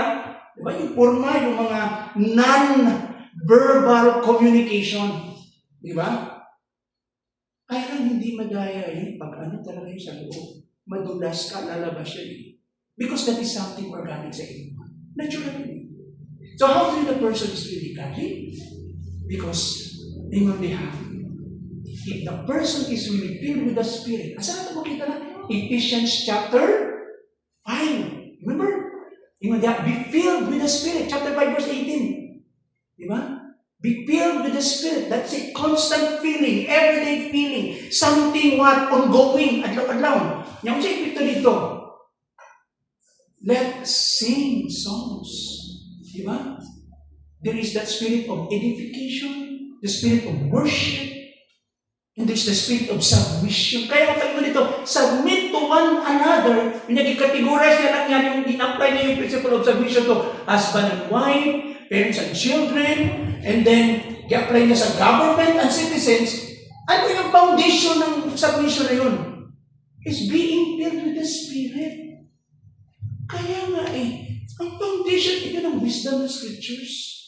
di ba? Yung forma, yung mga non-verbal communication. Di ba? Kaya lang hindi madaya pag ano talaga yung sa loob. Madulas ka, lalabas yun Because that is something organic sa iyo. Naturally. So how do the person is really godly? Because in on behalf, if the person is really filled with the Spirit, asa natin makita natin? Ephesians chapter 5. Remember? Be filled with the Spirit. Chapter 5 verse 18. Di ba? Be filled with the Spirit. That's a constant feeling, everyday feeling. Something what? Ongoing. Adlaw-adlaw. Yung sa epekto dito. Let's sing songs. Di ba? There is that spirit of edification, the spirit of worship, and there's the spirit of submission. Kaya kapag mo dito, submit to one another, pinag-categorize niya lang yan, yung in-apply niya yung principle of submission to husband and wife, parents and children, and then i-apply niya sa government and citizens. Ano yung foundation ng submission na yun? Is being filled with the Spirit. Kaya nga ang foundation ito ng wisdom ng scriptures.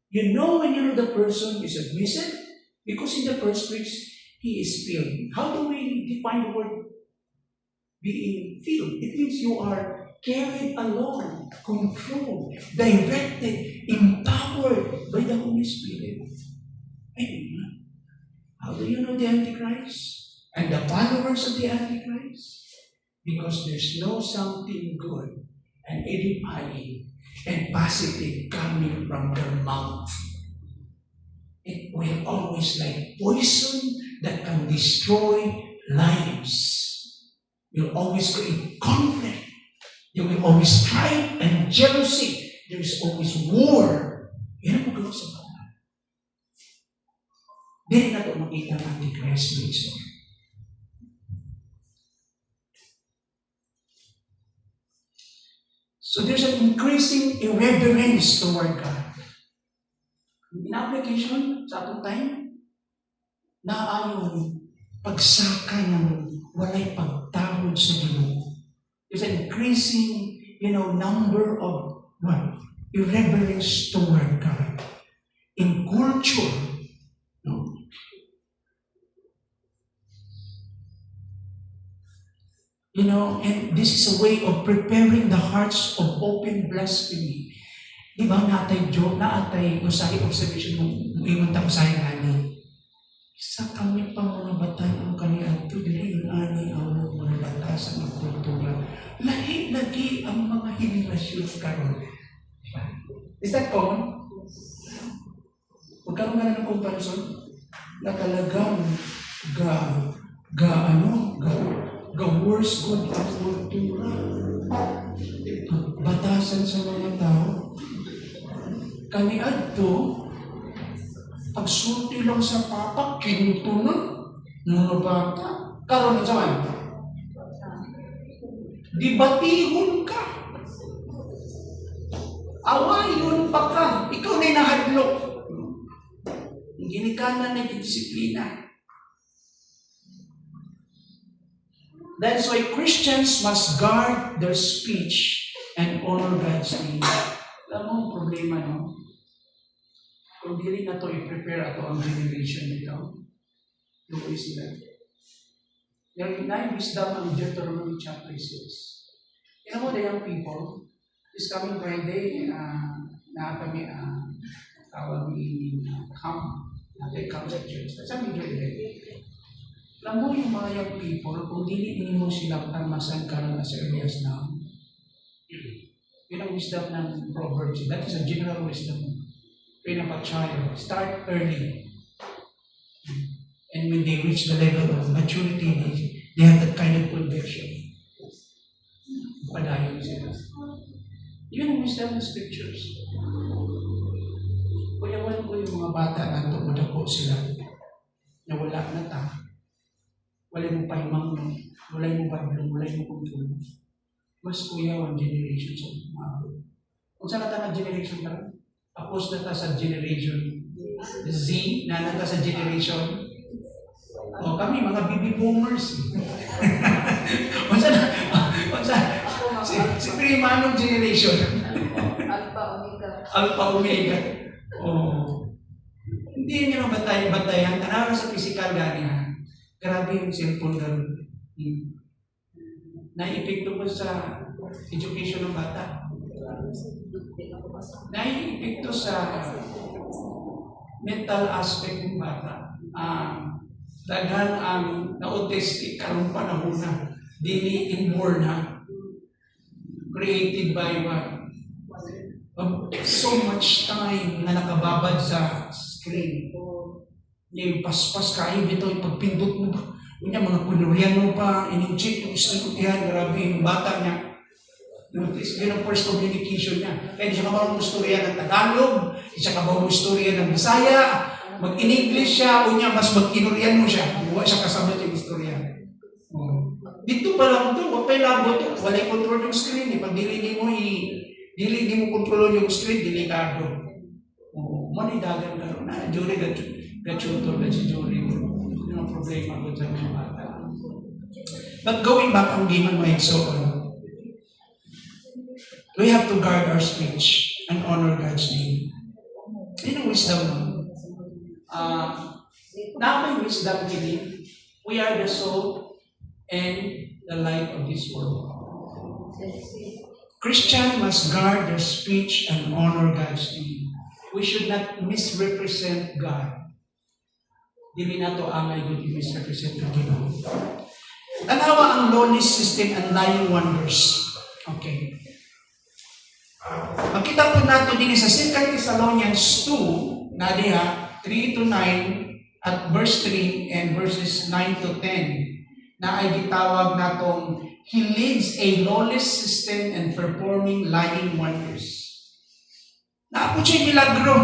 You know when you know the person is submissive? Because in the first place, he is filled. How do we define the word being filled? It means you are carried along, controlled, directed, empowered by the Holy Spirit. Amen. How do you know the Antichrist? And the followers of the Antichrist? Because there's no something good and edifying and positive coming from their mouth. It will always like poison that can destroy lives. You'll always create conflict. You will always strife and jealousy. There is always war. Yan ang magawa sa bawat. Dili na ito makita ng Antichrist based on. So there's an increasing irreverence toward God. In application sa atong time, naayon pagsaka ng walay pagtawad sa Ginoo. There's an increasing, number of what? Irreverence toward God. In culture, no? And this is a way of preparing the hearts of open blasphemy. Di ba, naatay usahi observation kung iwan ta usahi ani. Sa kami pa mga batay ang kanilang to, dili yung ani ang mga batas ang kultura. Lagi ang mga henerasyon karon. Is that common? Magkaroon nga na ng comparison na talagang worst good ang kultura. Batasan sa mga tao. Kani adto, pagsulti lang sa papa, kinto na, mga bata. Karon na saan? Dibatihon ka. Awayon pa ka. Ikaw na nahadlok. Ginikanan na yung disiplina. That's why Christians must guard their speech and honor God's name. Alam mo ang problema, no? Kung dili na ito i-prepare ato ang generation nito, luoy sila. Yung wisdom ang Deuteronomy chapter 6. Mo, the young people, this coming Friday, na kami tawag ni come sa church. Sa medyo alam mo yung mga young people, kung dili mo silang tamasan karon as early as now, yun ang wisdom ng Proverbs. That is a general wisdom. Train up a child. Start early. And when they reach the level of maturity, they have that kind of conviction. Padayon sila. Yun ang wisdom ng scriptures. Kuyawan ko yung mga bata na tumudako sila na wala na ta. Wala mo paimang, wala mo bablong, wala mo kontrol. Mas kuyawan generation sa mga. Kung saan na generation ka? Tapos na ta sa generation Z, na nata sa generation. O kami, mga baby boomers. Si Primanong generation. Alpha Omega. Alpha Omega. Oh. Hindi niyo na batayan. Tanawa sa physical gani ha. Grabe yung cellphone gano'n. Naipikto po sa education ng bata. Naipikto sa mental aspect ng bata. Daghan ang na-autistic karong panahon na. Dili inborn na. Created by what? So much time na nakababad sa screen. Yung paspas kayo dito, yung pagpindot mo. Kunya mga kunurian mo pa, in-check yung istikutihan, grabe yung bata niya. Notice, yun ang first communication niya. Kaya di siya kabawang istorya ng Tagalog, di siya kabawang istorya ng Bisaya, mag-in-English siya, o niya, mas mag-kinurian mo siya. Huwag siya kasabot yung istorya. Dito pa lang ito, wapay labo ito. Walay control yung screen. Pag dili mo kontrol yung screen, delikado. Manidagan na rin. Jury, gachutor na si Jury. Yun ang problema ko dyan ng bata. But going back ang giman mo, so, we have to guard our speech and honor God's name. Yun ang wisdom mo. Na may wisdom kini, we are the salt and the light of this world. Christian must guard their speech and honor God's name. We should not misrepresent God. Dili na to angay good misrepresent ang Ginoo. Tanawa ang lawless system and lying wonders. Okay. Makita po nato din sa 2 Thessalonians 2, na diha, 3-9, at verse 3 and verses 9-10, na ay gitawag natong he leads a lawless system and performing lying wonders. Naapot siya milagro.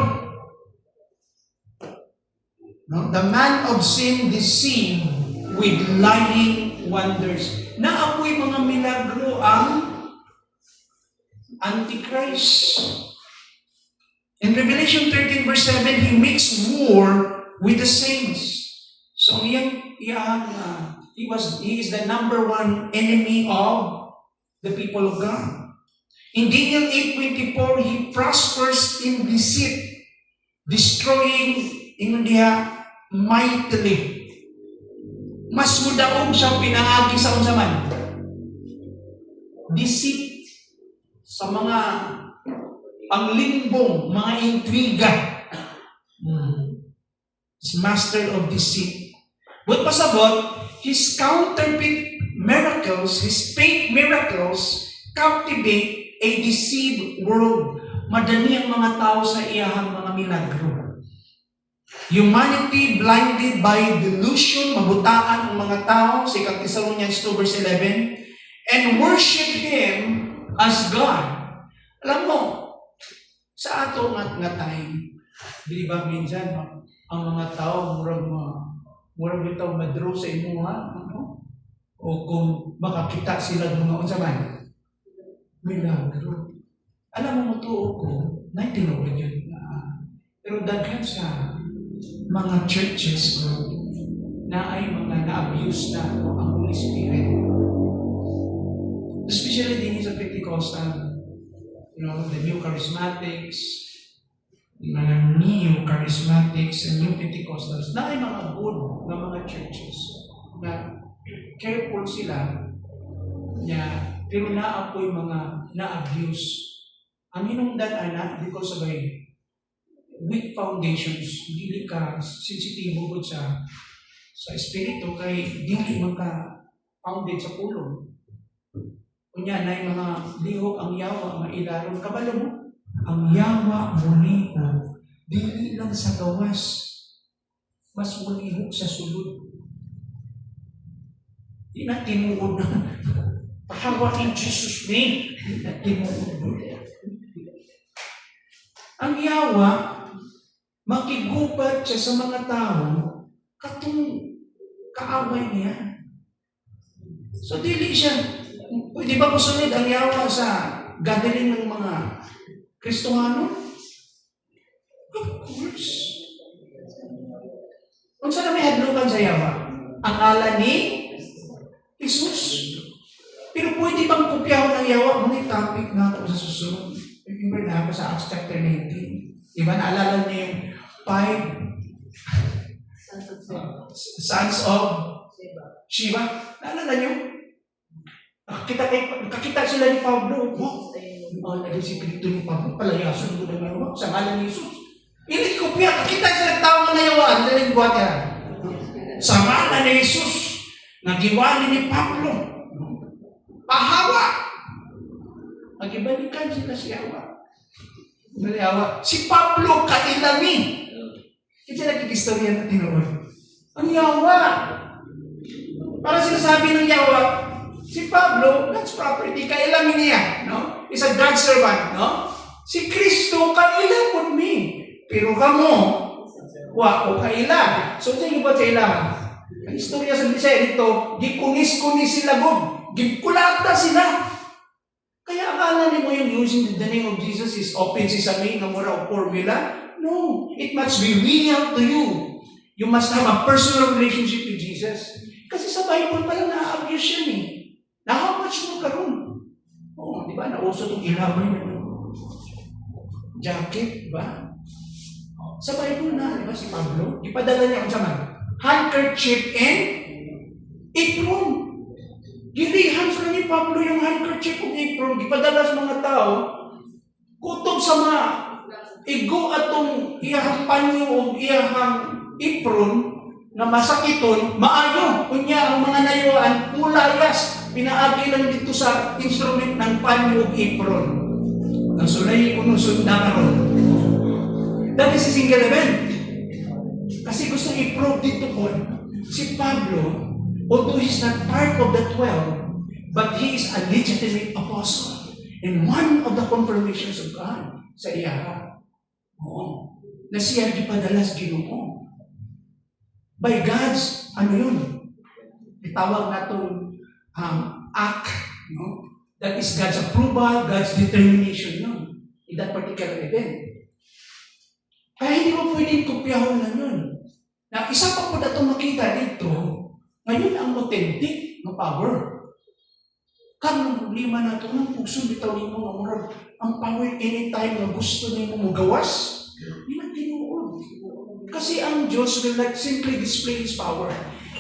No? The man of sin deceived with lying wonders. Naapoy mga milagro ang Antichrist. In Revelation 13 verse 7, he makes war with the saints. So he is the number one enemy of the people of God. In Daniel 8:24, he prospers in deceit, destroying India mightily. Mas mudaog siya pinaagi sa unsaman. Deceit sa mga panglimbong, mga intriga. He's master of deceit. But pasabot, his counterfeit miracles, his fake miracles, captivate a deceived world. Madani ang mga tao sa iyahang mga milagro. Humanity blinded by delusion, mabutaan ang mga tao, 2 Thessalonians 2 verse 11, and worship Him as God. Alam mo, sa ato nga time, di ba minsan, ang mga tao, murag bitaw madro sa imuha, o kung makakita sila ng mga unsaman, milagro. Alam mo tuo ko, naitinuod yun. Pero daghan sa mga churches na ay mga na-abuse na ang Holy Spirit. Especially din sa Pentecostal, the New Charismatics, mga Neo-Charismatics and New Pentecostals, na ay mga good na mga churches na careful sila niya, pero naapoy mga na-abuse. Ang hinungdan, anak, because of a weak foundations, hindi ka sensitive bukod sa espiritu, kay hindi maka-founded sa pulong. Kunya, na yung mga lihok ang yawa, mailaron. Kabalo mo, ang yawa muli mo, dili lang sa gawas, mas mulihok sa sulod. Di na tinuod na, pahawa in Jesus' name, di na tinuod. Ang yawa, makigubat siya sa mga tao, katong kaaway niya. So, dili siya. Pwede ba kusunod ang yawa sa gathering ng mga Kristohano? Of course. Kung saan may hadlukan sa yawa? Ang ala ni Jesus. Pero pwede bang kopyahan ng yawa? Mga topic na ako sa susunod. Remember na ako sa Acts chapter 19. Diba, naalala niyo yung 5 Sons of Sheba. Naalala niyo? Nakakita sila ni Pablo. Naging sikreto ni Pablo. Palayasan ko na naman sa ngalan ni Jesus. Ilit ko piya. Kakita sila tao na yawaan. Sa nagbuhat yan. Sa ngalan ni Jesus. Nagiwali ni Pablo. Pahawa. Magibalikan sila si Yawa. Si Pablo kailami. Kasi nagkikistorya natin noon. Ang Yawa. Para sinasabi ng Yawa, si Pablo, God's property, kailamin niya. No? Is a God's servant. No? Si Kristo, kailamon mi. Pero kamo, wa o kaila. So, ito yung ba kaila? Ang istorya sa Bisaya dito, gikunis-kunis sila god. Gikulata sila. Kaya akala niyo mo yung using the name of Jesus is open sesame, no more of formula? No. It must be real to you. You must have a personal relationship with Jesus. Kasi sa Bible pala na-abuse yan eh. Na how much mo karon? Oo, di ba? Nauso itong ilaway na jacket, ba? Sa Bible na, di ba si Pablo? Ipadala niya kung saan? Handkerchief and apron. Gilihan sa ni Pablo yung handkerchief and apron. Ipadala sa mga tao. Kutob sa mga igo atong iyahang panyo o iyahang apron na masakiton, maayo. Kunya ang mga nayuan, mulayas. Pinaagi lang dito sa instrument ng panyo o apron. Ang sulay unusod na karon. That is a single event. Kasi gusto i-prove dito po, si Pablo, although he's not part of the 12, but he is a legitimate apostle. And one of the confirmations of God sa iya, na siya gipadala sa Ginoo. By God's, itawag natong act, no? That is God's approval, God's determination yun, in that particular event. Kaya hindi mo pwedeng kopyahon na yun. Na isa pa po na itong makita dito, ngayon ang authentic na power. Kang problema na ito, ng puso, bitaw niyo mo, ang power anytime na gusto niyo mo gawas, hindi na tinuod. Kasi ang Diyos will not simply display His power.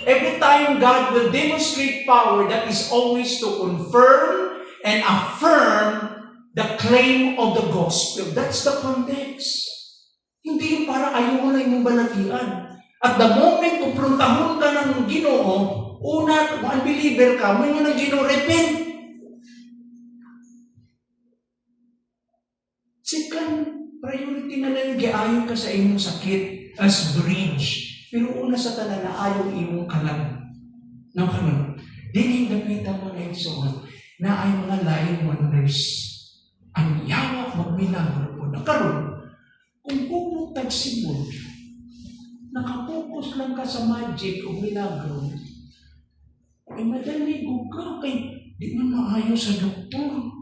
Every time God will demonstrate power, that is always to confirm and affirm the claim of the gospel. That's the context. Hindi yung para ayaw na yung balagian. At the moment kumpruntahon ka ng Ginoo, una, kung unbeliever ka, may nga ng Ginoo, repent. Second, priority na lang giayon ka sa imong sakit as bridge. Pero una sa tanan na ayaw imong kalam. Now, dining dapita mga igsoon na ay mga lying wonders. Ang yawa magminagro po na karon. Kung puputag si Lord, nakapokus lang ka sa magic o milagro, ay madali ka kay di man maayo sa doktor.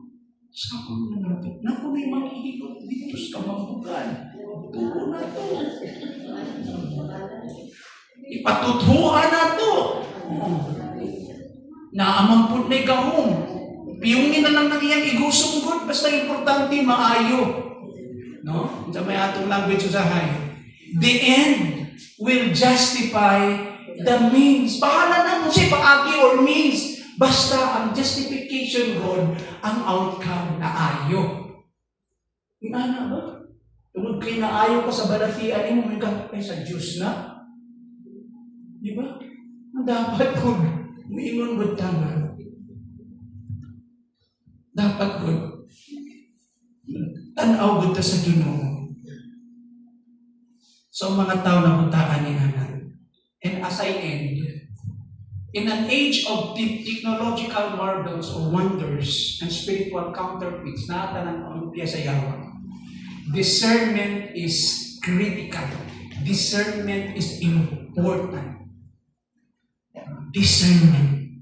Sa akong nanapit na kung may makikita dito sa kamambukan. Tuko na to. Ipatutuhan na to. Naamampun na gahong. Piyungin na lang ng iyang igusunggot. Basta importante maayo. No? Sa may atong language usahay. The end will justify the means. Bahala na mo siya paagi or means. Basta ang justification God, ang outcome na ayo. Inana ba? Tungod kay naayo ka sa balatian mo, may kapay sa Diyos na. Di ba? Dapat ko, umingon God tanga. Dapat ko, tanaw God sa Ginoo. So mga tao na puntaan ni Hanan. And as I end, in an age of technological marvels or wonders and spiritual counterfeits, natanan ang sa yawa, discernment is critical. Discernment is important. Discernment.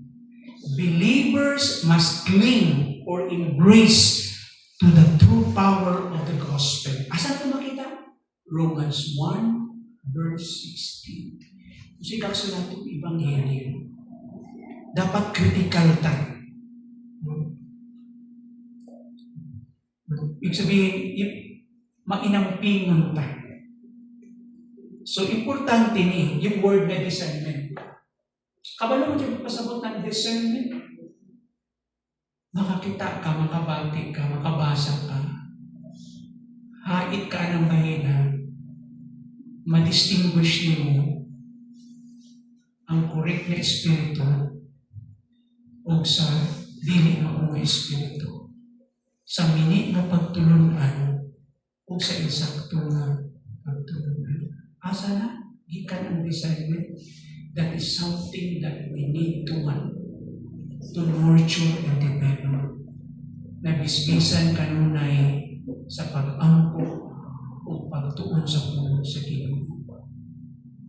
Believers must cling or embrace to the true power of the gospel. Asan ito makita? Romans 1 verse 16. Kasi kaksulat itong Ebanghelyo. Dapat critical tayo. Ibig sabihin, mainampingan tayo. So, importante ni yung word na discernment. Kabalo mo dyan pasabot ng discernment. Makakita ka, makabati ka, makabasa ka. Hait ka ng bahina. Ma-distinguish mo ang correct na espiritu o sa dili na mga espiritu. Sa mini na pagtulungan o sa insakto na pagtulungan. Asa na? Gikan ang discernment. That is something that we need to nurture and develop. Nabisbisan kanunay sa pag-angko o pagtuon sa puno sa Ginoo.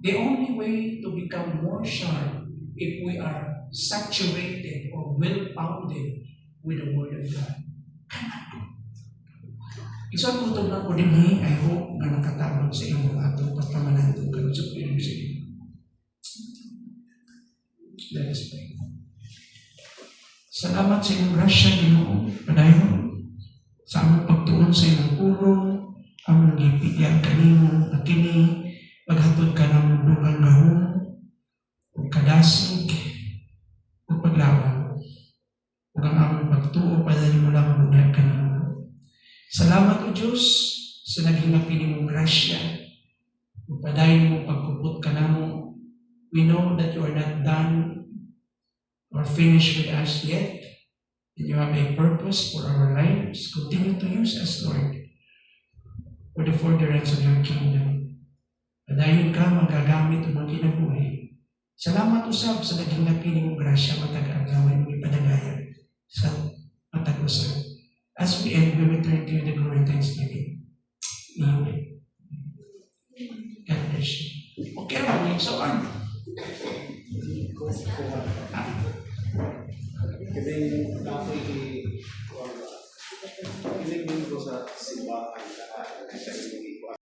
The only way to become more sharp if we are saturated or well-founded with the Word of God. Isang tutog na ko din I hope na nakatawag sa inyo atong pagpamanantong kalusok sa inyo. Let us pray. Salamat sa inyong grasya, Ginoo, padayon sa among pagtuon sa inyong pulong, among gipigyan kanimo at kini paghatod ka ng dugang gahom o kadasig o paglawan o ang among pagtuo padayon mo lang bunyag kanimo. Salamat o Diyos sa naging napili mong grasya. Padayon mo pagpuput ka namo. We know that you are not done or finished with us yet. And you have a purpose for our lives. Continue to use us, Lord, for the furtherance of your kingdom. Padayon ka, magagamit o mga kinabuhi. Salamat usab sa naging napili mong grasya matag-agawan mo ipadagaya sa matag-usab. As we end, we return to you the glory and thanksgiving. Amen. God bless you. Okay, Rani. So, ano? Kasi ako ko sa simbahan.